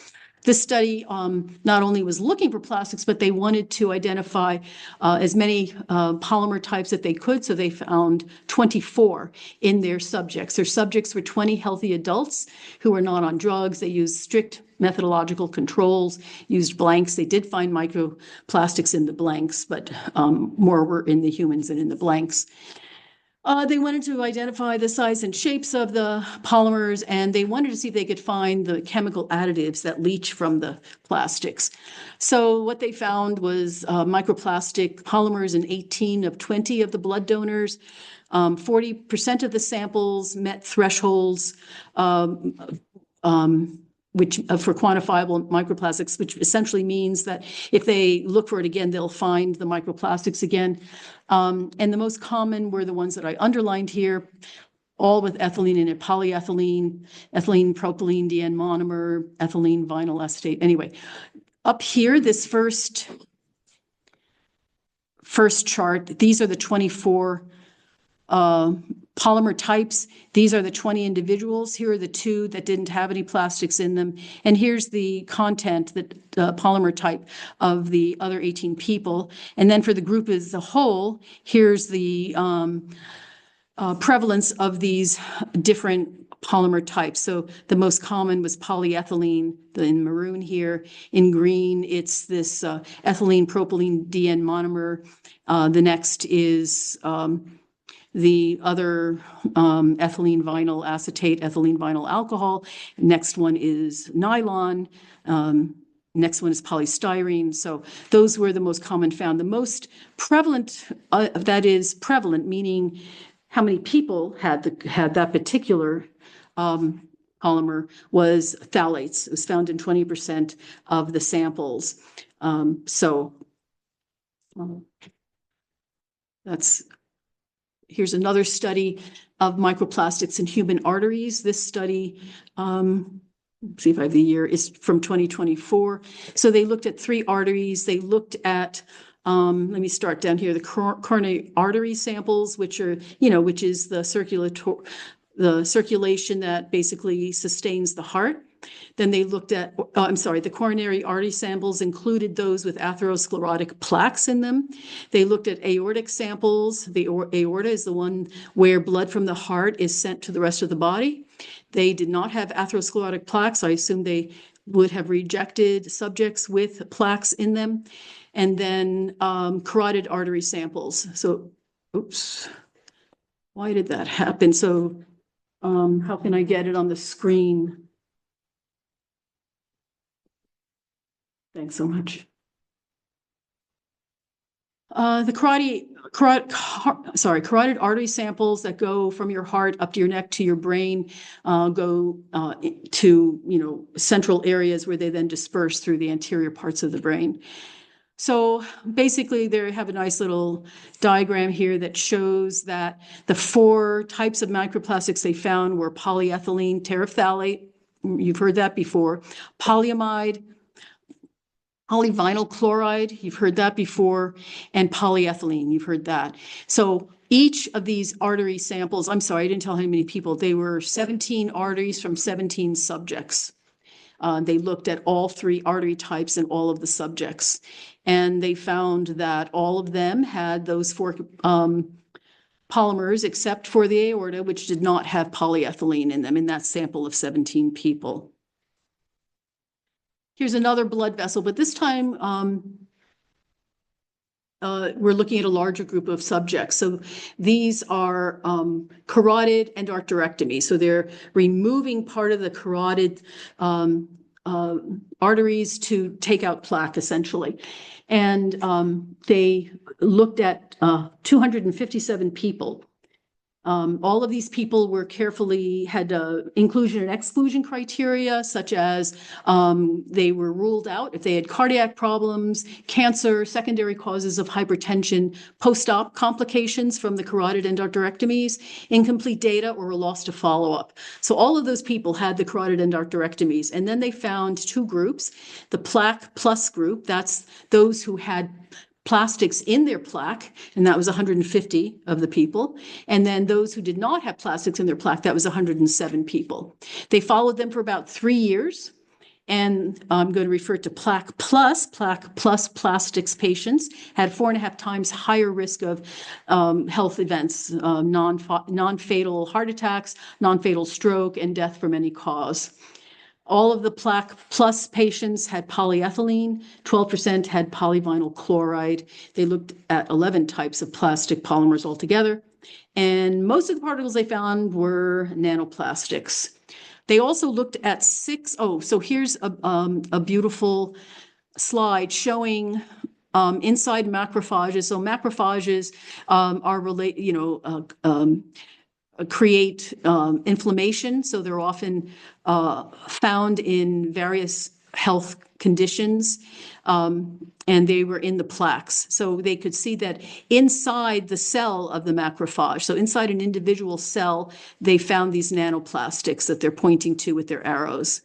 This study not only was looking for plastics, but they wanted to identify as many polymer types that they could. So they found 24 in their subjects. Their subjects were 20 healthy adults who were not on drugs. They used strict methodological controls, used blanks. They did find microplastics in the blanks, but more were in the humans than in the blanks. They wanted to identify the size and shapes of the polymers, and they wanted to see if they could find the chemical additives that leach from the plastics. So what they found was microplastic polymers in 18 of 20 of the blood donors. 40% of the samples met thresholds which for quantifiable microplastics, which essentially means that if they look for it again, they'll find the microplastics again. And the most common were the ones that I underlined here, all with ethylene in it: polyethylene, ethylene propylene DN monomer, ethylene vinyl acetate. Anyway, up here, this first chart, these are the 24 polymer types. These are the 20 individuals. Here are the 2 that didn't have any plastics in them. And here's the content, the polymer type of the other 18 people. And then for the group as a whole, here's the prevalence of these different polymer types. So the most common was polyethylene in maroon here. In green, it's this ethylene propylene DN monomer. The next is the other ethylene vinyl acetate, ethylene vinyl alcohol. Next one is nylon. Next one is polystyrene. So those were the most common found. The most prevalent, that is prevalent, meaning how many people had that particular polymer, was phthalates. It was found in 20% of the samples. Here's another study of microplastics in human arteries. This study, let's see if I have the year, is from 2024. So they looked at 3 arteries. They looked at, let me start down here, the coronary artery samples, which are, which is the circulation that basically sustains the heart. Then they looked at, the coronary artery samples included those with atherosclerotic plaques in them. They looked at aortic samples. The aorta is the one where blood from the heart is sent to the rest of the body. They did not have atherosclerotic plaques. I assume they would have rejected subjects with plaques in them. And then carotid artery samples. So, oops, why did that happen? So how can I get it on the screen? Thanks so much. The carotid artery samples that go from your heart up to your neck to your brain go to, central areas where they then disperse through the anterior parts of the brain. So basically, they have a nice little diagram here that shows that the 4 types of microplastics they found were polyethylene terephthalate, you've heard that before, polyamide, polyvinyl chloride, you've heard that before, and polyethylene, you've heard that. So each of these artery samples, I'm sorry, I didn't tell how many people, they were 17 arteries from 17 subjects. They looked at all 3 artery types in all of the subjects. And they found that all of them had those 4 polymers, except for the aorta, which did not have polyethylene in them in that sample of 17 people. Here's another blood vessel, but this time we're looking at a larger group of subjects. So these are carotid endarterectomy. So they're removing part of the carotid arteries to take out plaque, essentially. And they looked at 257 people. All of these people were had inclusion and exclusion criteria, such as they were ruled out if they had cardiac problems, cancer, secondary causes of hypertension, post-op complications from the carotid endarterectomies, incomplete data, or were lost to follow-up. So all of those people had the carotid endarterectomies. And then they found 2 groups. The plaque plus group, that's those who had plastics in their plaque, and that was 150 of the people. And then those who did not have plastics in their plaque, that was 107 people. They followed them for about 3 years. And I'm going to refer to plaque plus plastics patients had 4.5 times higher risk of health events, non-fatal heart attacks, non-fatal stroke, and death from any cause. All of the plaque plus patients had polyethylene, 12% had polyvinyl chloride. They looked at 11 types of plastic polymers altogether. And most of the particles they found were nanoplastics. They also looked at so here's a beautiful slide showing inside macrophages. So macrophages are related, create inflammation. So they're often found in various health conditions, and they were in the plaques. So they could see that inside the cell of the macrophage, so inside an individual cell, they found these nanoplastics that they're pointing to with their arrows.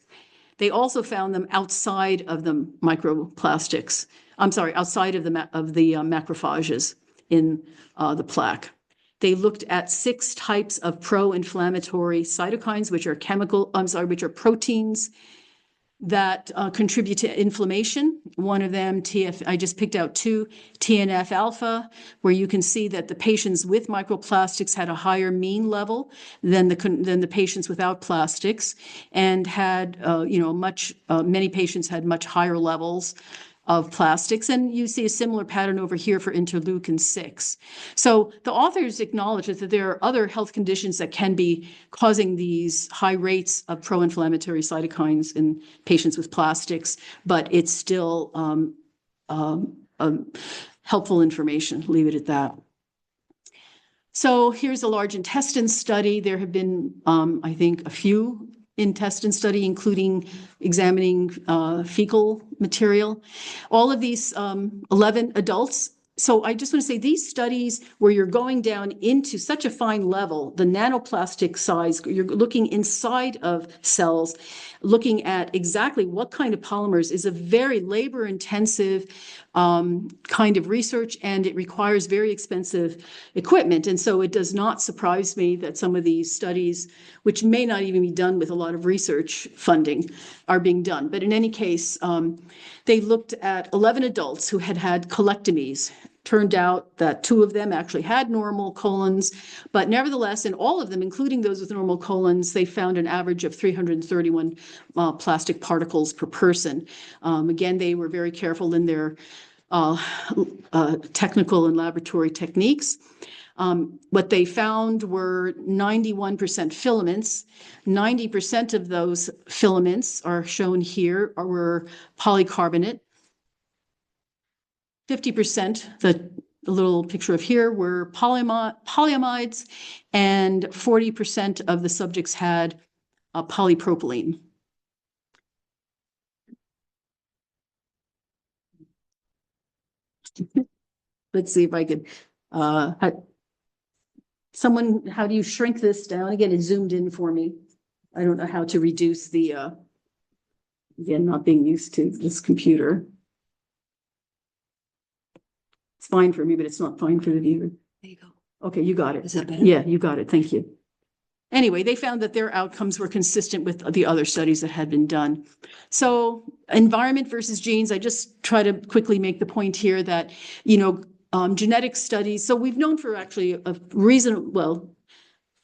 They also found them outside of the microplastics. Outside of the macrophages in the plaque. They looked at 6 types of pro-inflammatory cytokines, which are proteins that contribute to inflammation. One of them, I just picked out 2, TNF alpha, where you can see that the patients with microplastics had a higher mean level than the patients without plastics, and had many patients had much higher levels of plastics. And you see a similar pattern over here for interleukin-6. So the authors acknowledge that there are other health conditions that can be causing these high rates of pro-inflammatory cytokines in patients with plastics, but it's still helpful information. Leave it at that. So here's a large intestine study. There have been, I think, a few intestine study, including examining fecal material. All of these 11 adults. So I just want to say these studies where you're going down into such a fine level, the nanoplastic size, you're looking inside of cells, looking at exactly what kind of polymers is a very labor-intensive kind of research, and it requires very expensive equipment. And so it does not surprise me that some of these studies, which may not even be done with a lot of research funding, are being done. But in any case, they looked at 11 adults who had had colectomies. Turned out that 2 of them actually had normal colons, but nevertheless, in all of them, including those with normal colons, they found an average of 331 plastic particles per person. Again, they were very careful in their technical and laboratory techniques. What they found were 91% filaments. 90% of those filaments are shown here were polycarbonate. 50%, the the little picture of here were polyamides, and 40% of the subjects had polypropylene. Let's see if I could, someone, how do you shrink this down? Again, it zoomed in for me. I don't know how to reduce the, again, not being used to this computer. It's fine for me, but it's not fine for the viewer. There you go. Okay, you got it. Is that better? Yeah, you got it. Thank you. Anyway, they found that their outcomes were consistent with the other studies that had been done. So environment versus genes, I just try to quickly make the point here that, genetic studies, so we've known for actually a reason, well,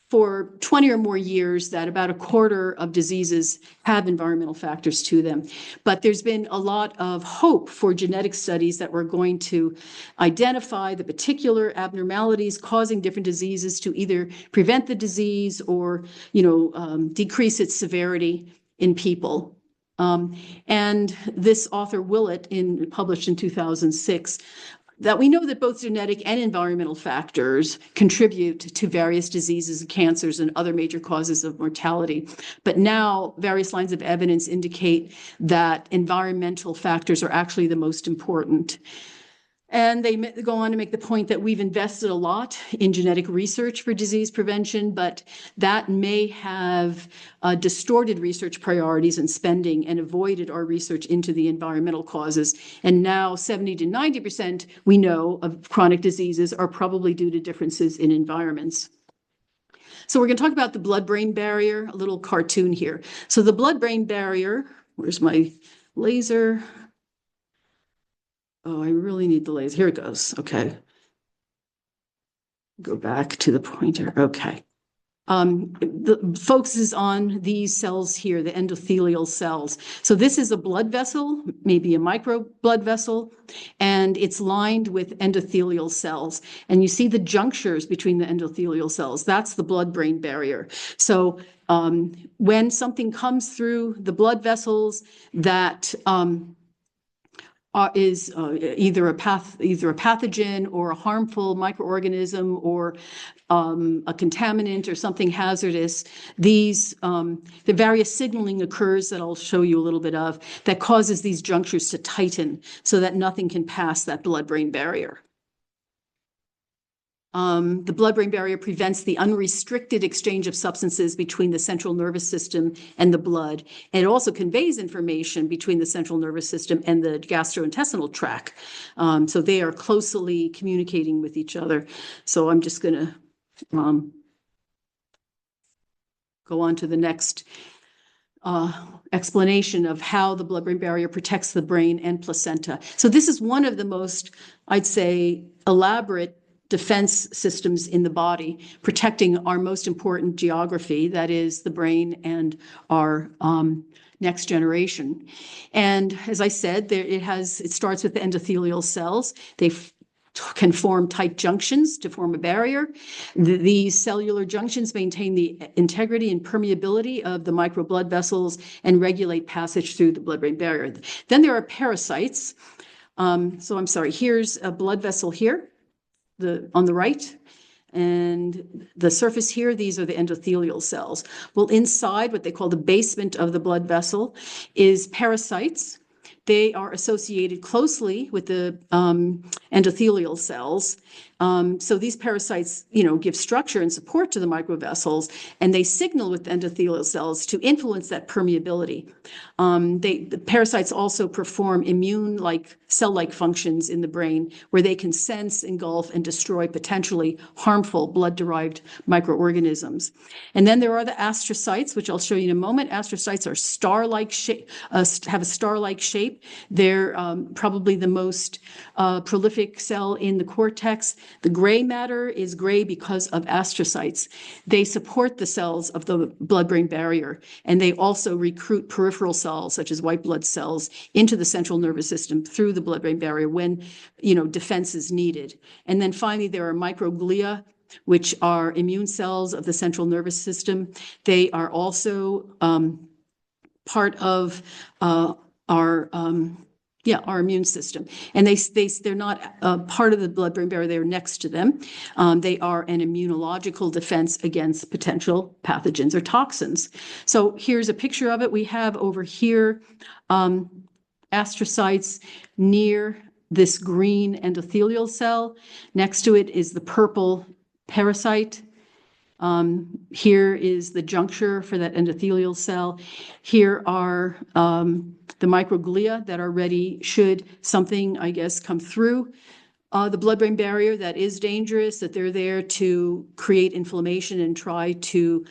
for 20 or more years that about a quarter of diseases have environmental factors to them. But there's been a lot of hope for genetic studies that we're going to identify the particular abnormalities causing different diseases to either prevent the disease or, decrease its severity in people. And this author Willett published in 2006 that we know that both genetic and environmental factors contribute to various diseases, cancers, and other major causes of mortality. But now various lines of evidence indicate that environmental factors are actually the most important. And they go on to make the point that we've invested a lot in genetic research for disease prevention, but that may have distorted research priorities and spending and avoided our research into the environmental causes. And now 70 to 90% we know of chronic diseases are probably due to differences in environments. So we're going to talk about the blood-brain barrier, a little cartoon here. So the blood-brain barrier, where's my laser? Oh, I really need the laser. Here it goes. Okay. Go back to the pointer. Okay. The focuses on these cells here, the endothelial cells. So this is a blood vessel, maybe a micro blood vessel, and it's lined with endothelial cells. And you see the junctures between the endothelial cells. That's the blood-brain barrier. So when something comes through the blood vessels that is either a pathogen or a harmful microorganism or a contaminant or something hazardous, the various signaling occurs that I'll show you a little bit of that causes these junctures to tighten so that nothing can pass that blood-brain barrier. The blood-brain barrier prevents the unrestricted exchange of substances between the central nervous system and the blood. And it also conveys information between the central nervous system and the gastrointestinal tract. So they are closely communicating with each other. So I'm just going to go on to the next explanation of how the blood-brain barrier protects the brain and placenta. So this is one of the most, I'd say, elaborate defense systems in the body, protecting our most important geography, that is the brain and our next generation. And as I said, it starts with the endothelial cells. They can form tight junctions to form a barrier. These cellular junctions maintain the integrity and permeability of the micro blood vessels and regulate passage through the blood-brain barrier. Then there are parasites. So I'm sorry, here's a blood vessel here. On the right, and the surface here, these are the endothelial cells. Well, inside what they call the basement of the blood vessel is parasites. They are associated closely with the endothelial cells. So these parasites, give structure and support to the microvessels, and they signal with the endothelial cells to influence that permeability. The parasites also perform immune-like, cell-like functions in the brain, where they can sense, engulf, and destroy potentially harmful blood-derived microorganisms. And then there are the astrocytes, which I'll show you in a moment. Astrocytes are star-like shape, have a star-like shape. They're probably the most prolific cell in the cortex. The gray matter is gray because of astrocytes. They support the cells of the blood-brain barrier, and they also recruit peripheral cells, such as white blood cells, into the central nervous system through the blood-brain barrier when, defense is needed. And then finally, there are microglia, which are immune cells of the central nervous system. They are also part of our Yeah, our immune system. And they're not part of the blood-brain barrier, they're next to them. They are an immunological defense against potential pathogens or toxins. So here's a picture of it. We have over here astrocytes near this green endothelial cell. Next to it is the purple parasite. Here is the juncture for that endothelial cell. Here are the microglia that are ready should something, I guess, come through the blood-brain barrier that is dangerous, that they're there to create inflammation and try to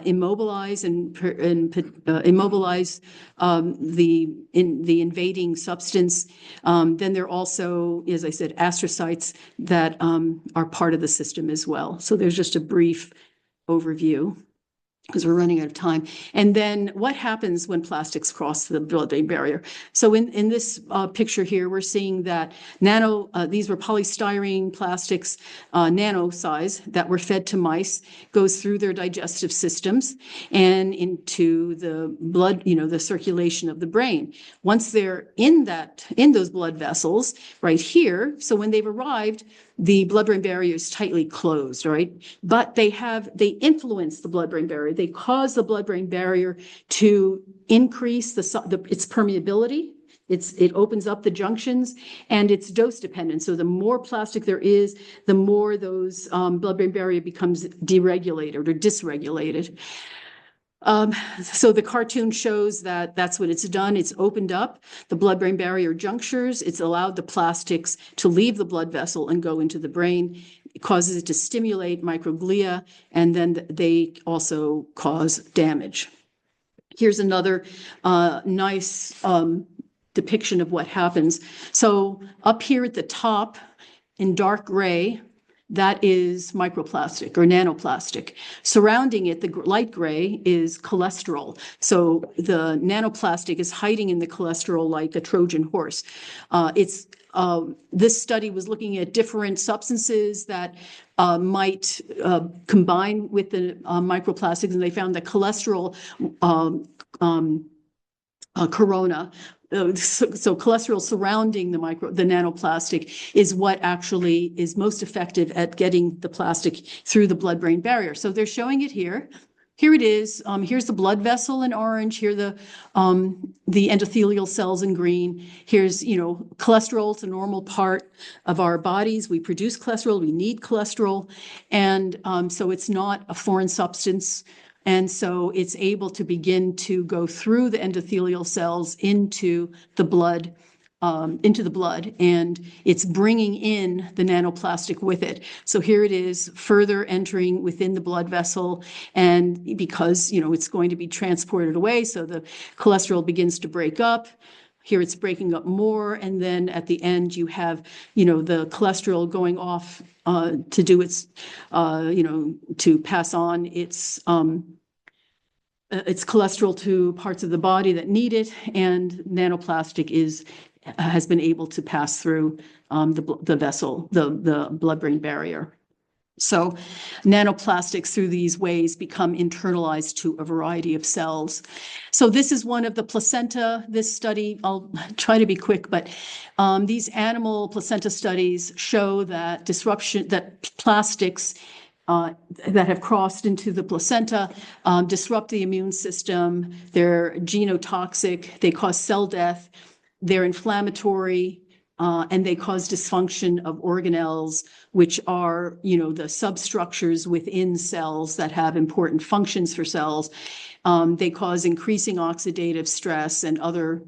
immobilize immobilize the invading substance. Then there are also, as I said, astrocytes that are part of the system as well. So there's just a brief overview, because we're running out of time. And then what happens when plastics cross the blood-brain barrier? So in this picture here, we're seeing that these were polystyrene plastics, nano size, that were fed to mice, goes through their digestive systems and into the blood, the circulation of the brain. Once they're in those blood vessels right here, so when they've arrived, the blood-brain barrier is tightly closed, right? But they influence the blood-brain barrier. They cause the blood-brain barrier to increase its permeability. It opens up the junctions, and it's dose dependent. So the more plastic there is, the more those blood-brain barrier becomes deregulated or dysregulated. So the cartoon shows that that's what it's done. It's opened up the blood-brain barrier junctures. It's allowed the plastics to leave the blood vessel and go into the brain. It causes it to stimulate microglia, and then they also cause damage. Here's another nice depiction of what happens. So up here at the top in dark gray, that is microplastic or nanoplastic. Surrounding it, the light gray, is cholesterol. So the nanoplastic is hiding in the cholesterol like a Trojan horse. This study was looking at different substances that might combine with the microplastics, and they found that cholesterol corona. So cholesterol surrounding the nanoplastic is what actually is most effective at getting the plastic through the blood-brain barrier. So they're showing it here. Here it is. Here's the blood vessel in orange. Here the endothelial cells in green. Here's, cholesterol. It's a normal part of our bodies. We produce cholesterol. We need cholesterol. And so it's not a foreign substance. And so it's able to begin to go through the endothelial cells into the blood, and it's bringing in the nanoplastic with it. So here it is, further entering within the blood vessel, and because, it's going to be transported away, so the cholesterol begins to break up. Here it's breaking up more, and then at the end you have, the cholesterol going off to do its, to pass on its cholesterol to parts of the body that need it, and nanoplastic has been able to pass through the vessel, the blood-brain barrier. So nanoplastics through these ways become internalized to a variety of cells. So this is one of the placenta. This study, I'll try to be quick, but these animal placenta studies show that plastics that have crossed into the placenta disrupt the immune system. They're genotoxic. They cause cell death. They're inflammatory. And they cause dysfunction of organelles, which are, the substructures within cells that have important functions for cells. They cause increasing oxidative stress and other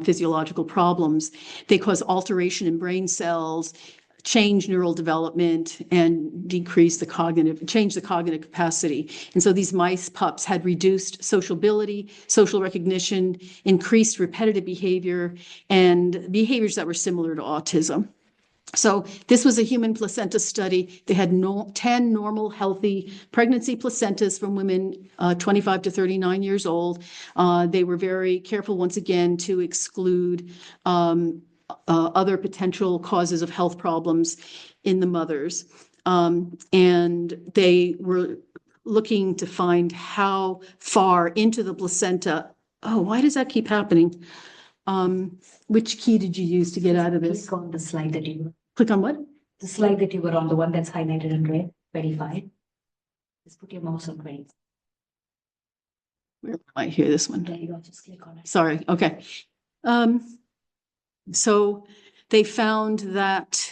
physiological problems. They cause alteration in brain cells, change neural development, and change the cognitive capacity. And so these mice pups had reduced sociability, social recognition, increased repetitive behavior, and behaviors that were similar to autism. So this was a human placenta study. They had 10 normal, healthy pregnancy placentas from women 25 to 39 years old. They were very careful, once again, to exclude other potential causes of health problems in the mothers. And they were looking to find how far into the placenta. Oh, why does that keep happening? Which key did you use to get out of this? Click on the slide that you were. Click on what? The slide that you were on, the one that's highlighted in red, 25. Just put your mouse on 20. Where might hear this one? There you go, just click on it. Sorry. Okay. So they found that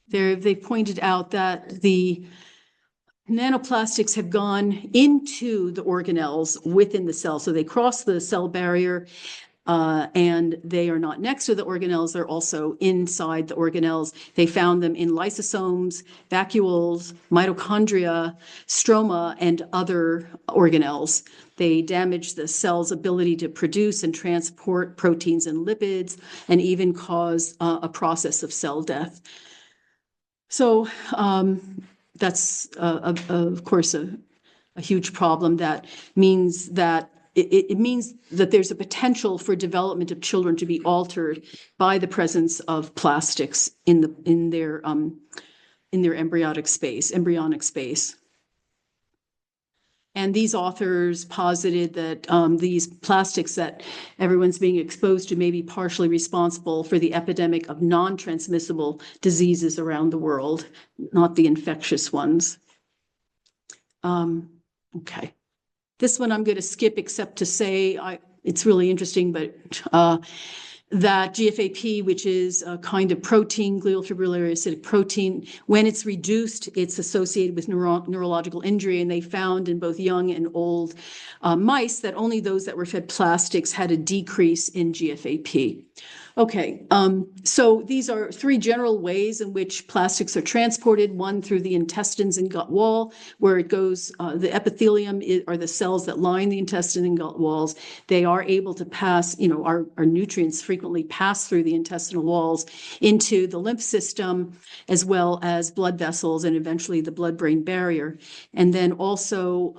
they pointed out that the nanoplastics have gone into the organelles within the cell. So they cross the cell barrier, and they are not next to the organelles. They're also inside the organelles. They found them in lysosomes, vacuoles, mitochondria, stroma, and other organelles. They damage the cell's ability to produce and transport proteins and lipids, and even cause a process of cell death. So that's, of course, a huge problem. That means that it means that there's a potential for development of children to be altered by the presence of plastics in their embryonic space. And these authors posited that these plastics that everyone's being exposed to may be partially responsible for the epidemic of non-transmissible diseases around the world, not the infectious ones. Okay. This one I'm going to skip, except to say it's really interesting, but that GFAP, which is a kind of protein, glial fibrillary acidic protein, when it's reduced, it's associated with neurological injury. And they found in both young and old mice that only those that were fed plastics had a decrease in GFAP. Okay, so these are three general ways in which plastics are transported. One, through the intestines and gut wall, where it goes, the epithelium are the cells that line the intestine and gut walls. They are able to pass, our nutrients frequently pass through the intestinal walls into the lymph system, as well as blood vessels and eventually the blood-brain barrier. And then also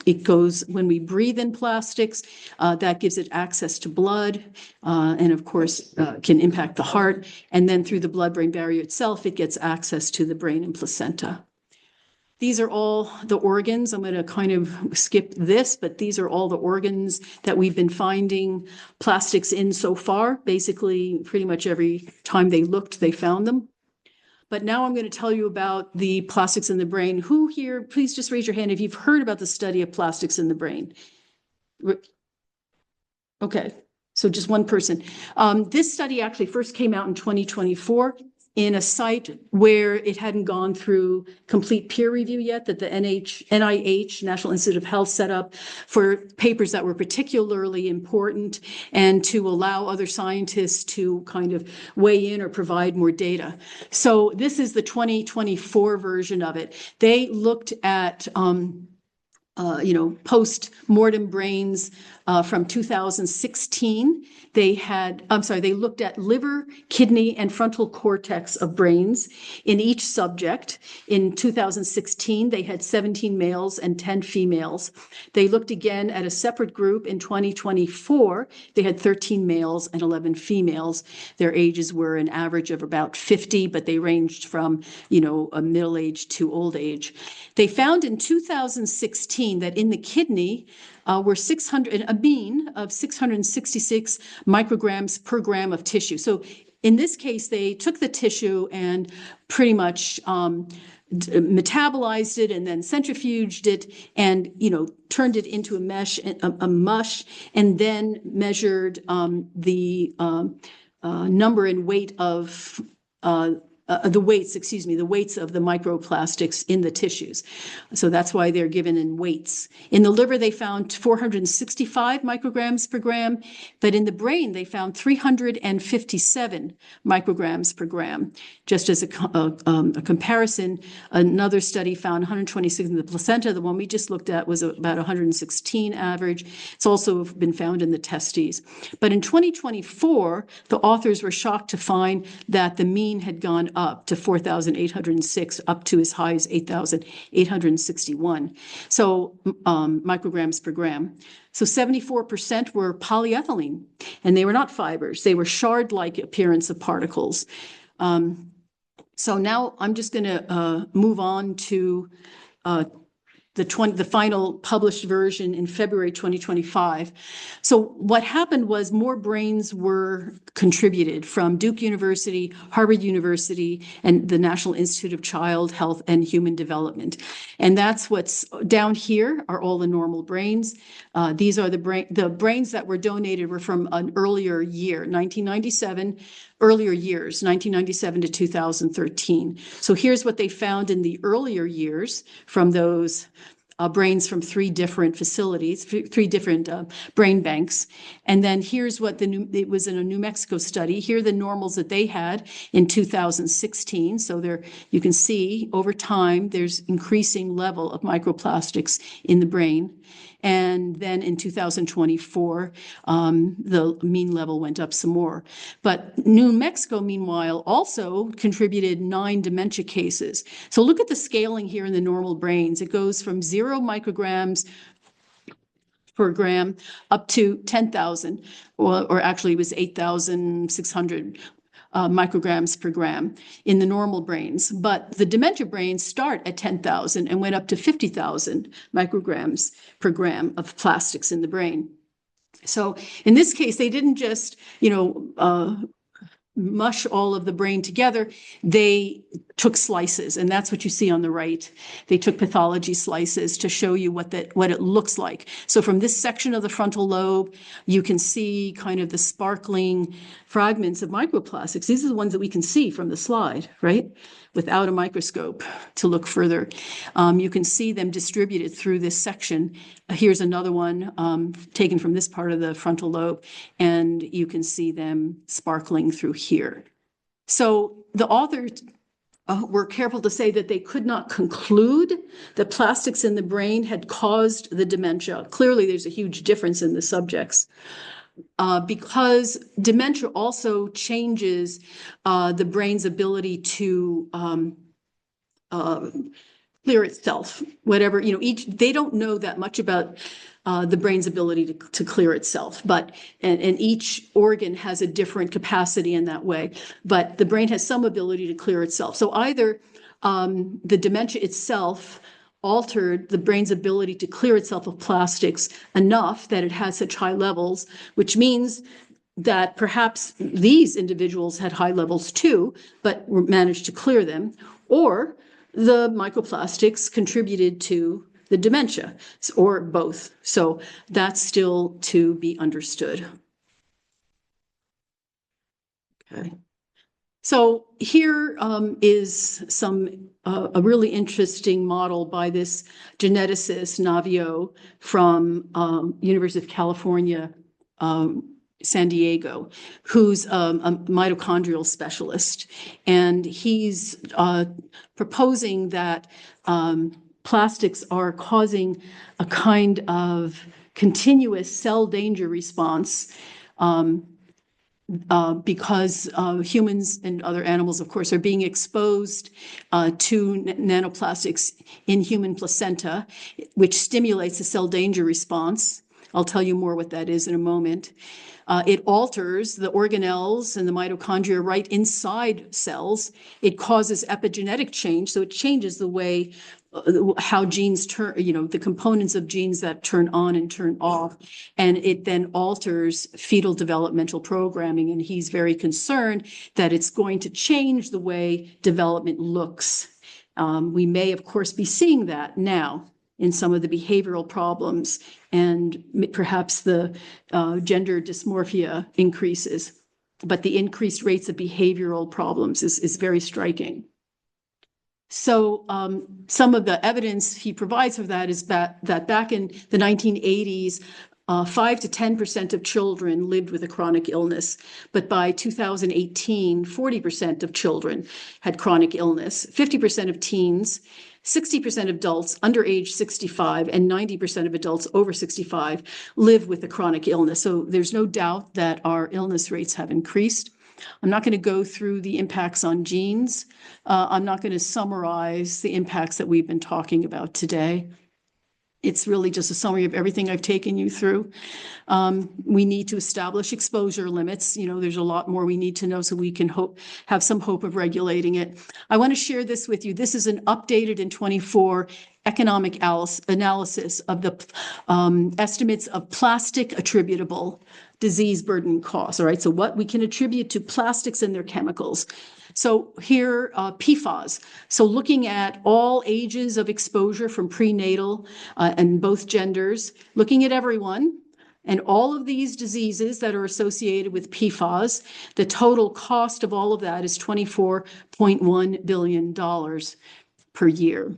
it goes, when we breathe in plastics, that gives it access to blood, and of course, can impact the heart, and then through the blood-brain barrier itself, it gets access to the brain and placenta. These are all the organs. I'm going to kind of skip this, but these are all the organs that we've been finding plastics in so far. Basically, pretty much every time they looked, they found them. But now I'm going to tell you about the plastics in the brain. Who here, please just raise your hand if you've heard about the study of plastics in the brain. Okay. So just one person. This study actually first came out in 2024 in a site where it hadn't gone through complete peer review yet, that the NIH, National Institute of Health, set up for papers that were particularly important and to allow other scientists to kind of weigh in or provide more data. So this is the 2024 version of it. They looked at post-mortem brains from 2016. They looked at liver, kidney, and frontal cortex of brains in each subject. In 2016, they had 17 males and 10 females. They looked again at a separate group in 2024. They had 13 males and 11 females. Their ages were an average of about 50, but they ranged from, a middle age to old age. They found in 2016 that in the kidney were a mean of 666 micrograms per gram of tissue. So in this case, they took the tissue and pretty much metabolized it and then centrifuged it and, turned it into a mush, and then measured the number and weight of the weights of the microplastics in the tissues. So that's why they're given in weights. In the liver, they found 465 micrograms per gram, but in the brain, they found 357 micrograms per gram. Just as a comparison, another study found 126 in the placenta. The one we just looked at was about 116 average. It's also been found in the testes. But in 2024, the authors were shocked to find that the mean had gone up to 4,806, up to as high as 8,861. So micrograms per gram. So 74% were polyethylene, and they were not fibers. They were shard-like appearance of particles. So now I'm just going to move on to the final published version in February 2025. So what happened was more brains were contributed from Duke University, Harvard University, and the National Institute of Child Health and Human Development. And that's what's down here are all the normal brains. These are the brains that were donated were from an earlier year, 1997, earlier years, 1997 to 2013. So here's what they found in the earlier years from those brains from three different facilities, three different brain banks. And then here's what it was in a New Mexico study. Here are the normals that they had in 2016. So there you can see over time, there's increasing level of microplastics in the brain. And then in 2024, the mean level went up some more. But New Mexico, meanwhile, also contributed 9 dementia cases. So look at the scaling here in the normal brains. It goes from 0 micrograms per gram up to 10,000, or actually it was 8,600 micrograms per gram in the normal brains. But the dementia brains start at 10,000 and went up to 50,000 micrograms per gram of plastics in the brain. So in this case, they didn't just, mush all of the brain together. They took slices, and that's what you see on the right. They took pathology slices to show you what it looks like. So from this section of the frontal lobe, you can see kind of the sparkling fragments of microplastics. These are the ones that we can see from the slide, right? Without a microscope to look further. You can see them distributed through this section. Here's another one taken from this part of the frontal lobe, and you can see them sparkling through here. So the authors were careful to say that they could not conclude that plastics in the brain had caused the dementia. Clearly, there's a huge difference in the subjects. Because dementia also changes the brain's ability to clear itself, whatever, they don't know that much about the brain's ability to clear itself, but, and each organ has a different capacity in that way, but the brain has some ability to clear itself. So either the dementia itself altered the brain's ability to clear itself of plastics enough that it has such high levels, which means that perhaps these individuals had high levels too, but managed to clear them, or the microplastics contributed to the dementia, or both. So that's still to be understood. Okay. So here is a really interesting model by this geneticist, Navio, from University of California, San Diego, who's a mitochondrial specialist. And he's proposing that plastics are causing a kind of continuous cell danger response because humans and other animals, of course, are being exposed to nanoplastics in human placenta, which stimulates the cell danger response. I'll tell you more what that is in a moment. It alters the organelles and the mitochondria right inside cells. It causes epigenetic change, so it changes the way how genes turn, the components of genes that turn on and turn off, and it then alters fetal developmental programming. And he's very concerned that it's going to change the way development looks. We may, of course, be seeing that now in some of the behavioral problems, and perhaps the gender dysmorphia increases. But the increased rates of behavioral problems is very striking. So some of the evidence he provides for that is that back in the 1980s, 5 to 10% of children lived with a chronic illness. But by 2018, 40% of children had chronic illness, 50% of teens, 60% of adults under age 65, and 90% of adults over 65 live with a chronic illness. So there's no doubt that our illness rates have increased. I'm not going to go through the impacts on genes. I'm not going to summarize the impacts that we've been talking about today. It's really just a summary of everything I've taken you through. We need to establish exposure limits. There's a lot more we need to know so we can have some hope of regulating it. I want to share this with you. This is an updated in 24 economic analysis of the estimates of plastic attributable disease burden costs. All right, so what we can attribute to plastics and their chemicals. So here, PFAS. So looking at all ages of exposure from prenatal and both genders, looking at everyone, and all of these diseases that are associated with PFAS, the total cost of all of that is $24.1 billion per year.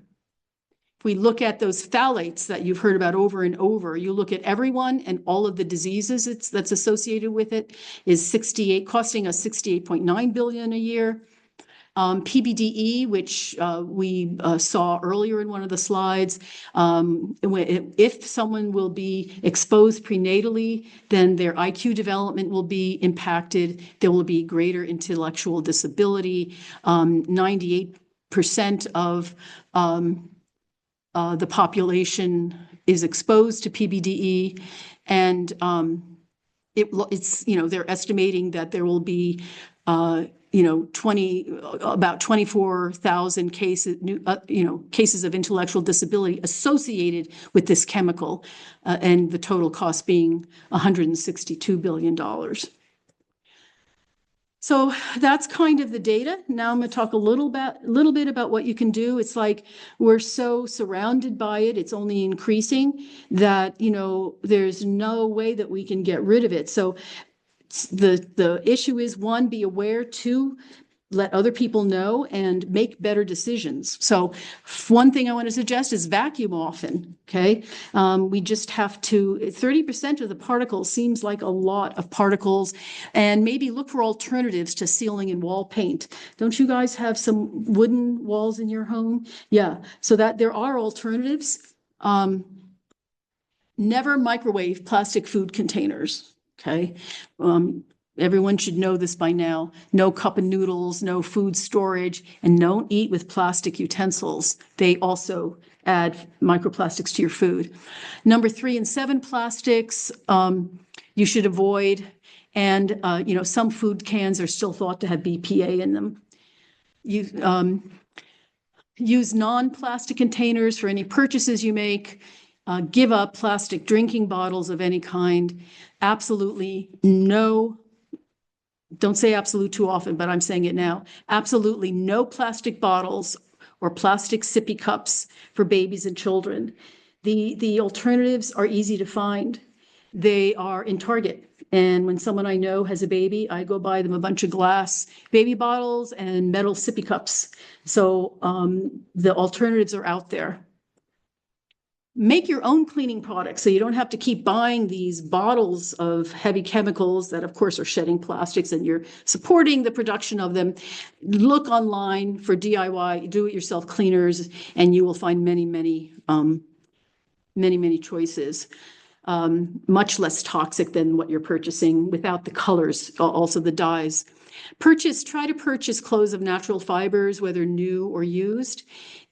If we look at those phthalates that you've heard about over and over, you look at everyone and all of the diseases that's associated with it is costing us $68.9 billion a year. PBDE, which we saw earlier in one of the slides, if someone will be exposed prenatally, then their IQ development will be impacted. There will be greater intellectual disability. 98% of the population is exposed to PBDE, and it's, you know, they're estimating that there will be about 24,000 cases, cases of intellectual disability associated with this chemical, and the total cost being $162 billion. So that's kind of the data. Now I'm going to talk a little bit about what you can do. It's like we're so surrounded by it, it's only increasing, that, you know, there's no way that we can get rid of it. So the issue is, one, be aware, two, let other people know and make better decisions. So one thing I want to suggest is vacuum often, okay? We just have to, 30% of the particles seems like a lot of particles, and maybe look for alternatives to ceiling and wall paint. Don't you guys have some wooden walls in your home? Yeah, so that there are alternatives. Never microwave plastic food containers, okay? Everyone should know this by now. No cup of noodles, no food storage, and don't eat with plastic utensils. They also add microplastics to your food. Number 3 and 7 plastics, you should avoid. And, some food cans are still thought to have BPA in them. Use non-plastic containers for any purchases you make. Give up plastic drinking bottles of any kind. Absolutely no. Don't say absolute too often, but I'm saying it now. Absolutely no plastic bottles or plastic sippy cups for babies and children. The alternatives are easy to find. They are in Target. And when someone I know has a baby, I go buy them a bunch of glass baby bottles and metal sippy cups. So the alternatives are out there. Make your own cleaning products so you don't have to keep buying these bottles of heavy chemicals that, of course, are shedding plastics, and you're supporting the production of them. Look online for DIY, do-it-yourself cleaners, and you will find many, many choices. Much less toxic than what you're purchasing, without the colors, also the dyes. Try to purchase clothes of natural fibers, whether new or used.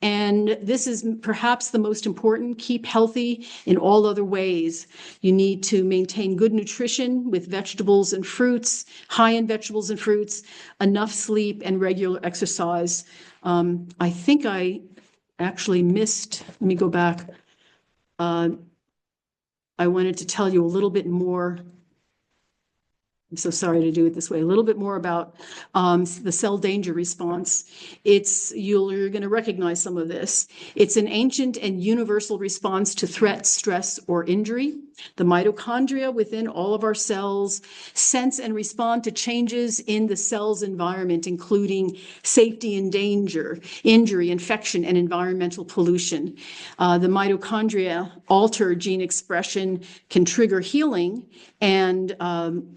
And this is perhaps the most important: keep healthy in all other ways. You need to maintain good nutrition with vegetables and fruits, high in vegetables and fruits, enough sleep, and regular exercise. I think I actually missed, let me go back. I wanted to tell you a little bit more. I'm so sorry to do it this way. A little bit more about the cell danger response. You're going to recognize some of this. It's an ancient and universal response to threat, stress, or injury. The mitochondria within all of our cells sense and respond to changes in the cell's environment, including safety and danger, injury, infection, and environmental pollution. The mitochondria alter gene expression, can trigger healing, and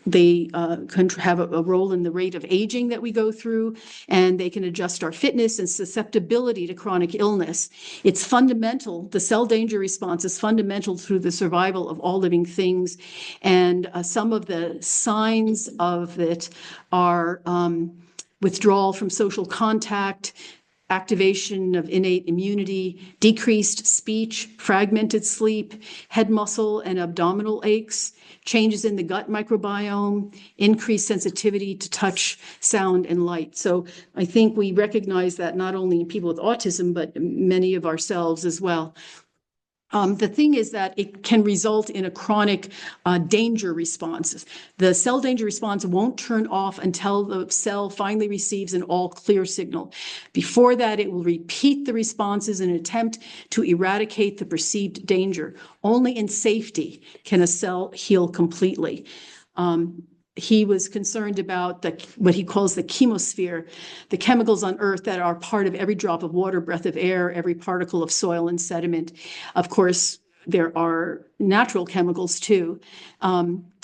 they can have a role in the rate of aging that we go through, and they can adjust our fitness and susceptibility to chronic illness. It's fundamental. The cell danger response is fundamental to the survival of all living things, and some of the signs of it are withdrawal from social contact, activation of innate immunity, decreased speech, fragmented sleep, head muscle and abdominal aches, changes in the gut microbiome, increased sensitivity to touch, sound, and light. So I think we recognize that not only in people with autism, but many of ourselves as well. The thing is that it can result in a chronic danger response. The cell danger response won't turn off until the cell finally receives an all clear signal. Before that, it will repeat the responses in an attempt to eradicate the perceived danger. Only in safety can a cell heal completely. He was concerned about what he calls the chemosphere, the chemicals on Earth that are part of every drop of water, breath of air, every particle of soil and sediment. Of course, there are natural chemicals too.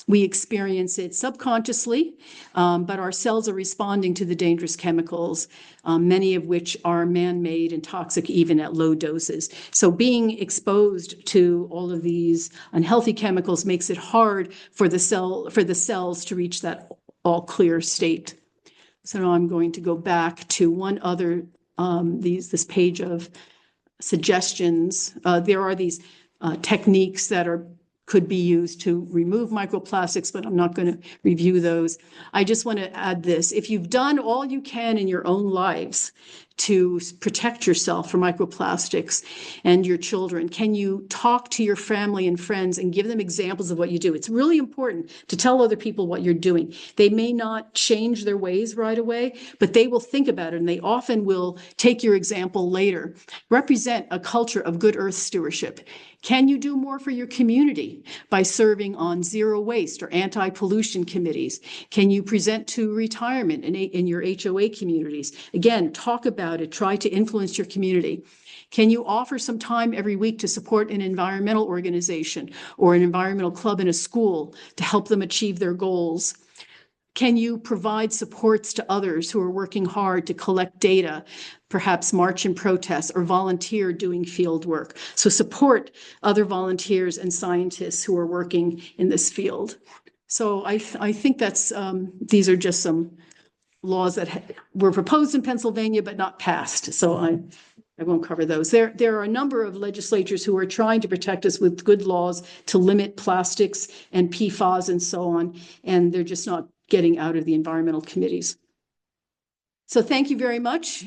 We experience it subconsciously, but our cells are responding to the dangerous chemicals, many of which are man-made and toxic even at low doses. So being exposed to all of these unhealthy chemicals makes it hard for the cells to reach that all clear state. So now I'm going to go back to one other, this page of suggestions. There are these techniques that could be used to remove microplastics, but I'm not going to review those. I just want to add this. If you've done all you can in your own lives to protect yourself from microplastics and your children, can you talk to your family and friends and give them examples of what you do? It's really important to tell other people what you're doing. They may not change their ways right away, but they will think about it, and they often will take your example later. Represent a culture of good earth stewardship. Can you do more for your community by serving on zero waste or anti-pollution committees? Can you present to retirement in your HOA communities? Again, talk about it. Try to influence your community. Can you offer some time every week to support an environmental organization or an environmental club in a school to help them achieve their goals? Can you provide supports to others who are working hard to collect data, perhaps march in protest or volunteer doing field work? So support other volunteers and scientists who are working in this field. So I think that's, these are just some laws that were proposed in Pennsylvania but not passed. So I won't cover those. There are a number of legislatures who are trying to protect us with good laws to limit plastics and PFAS and so on, and they're just not getting out of the environmental committees. So thank you very much.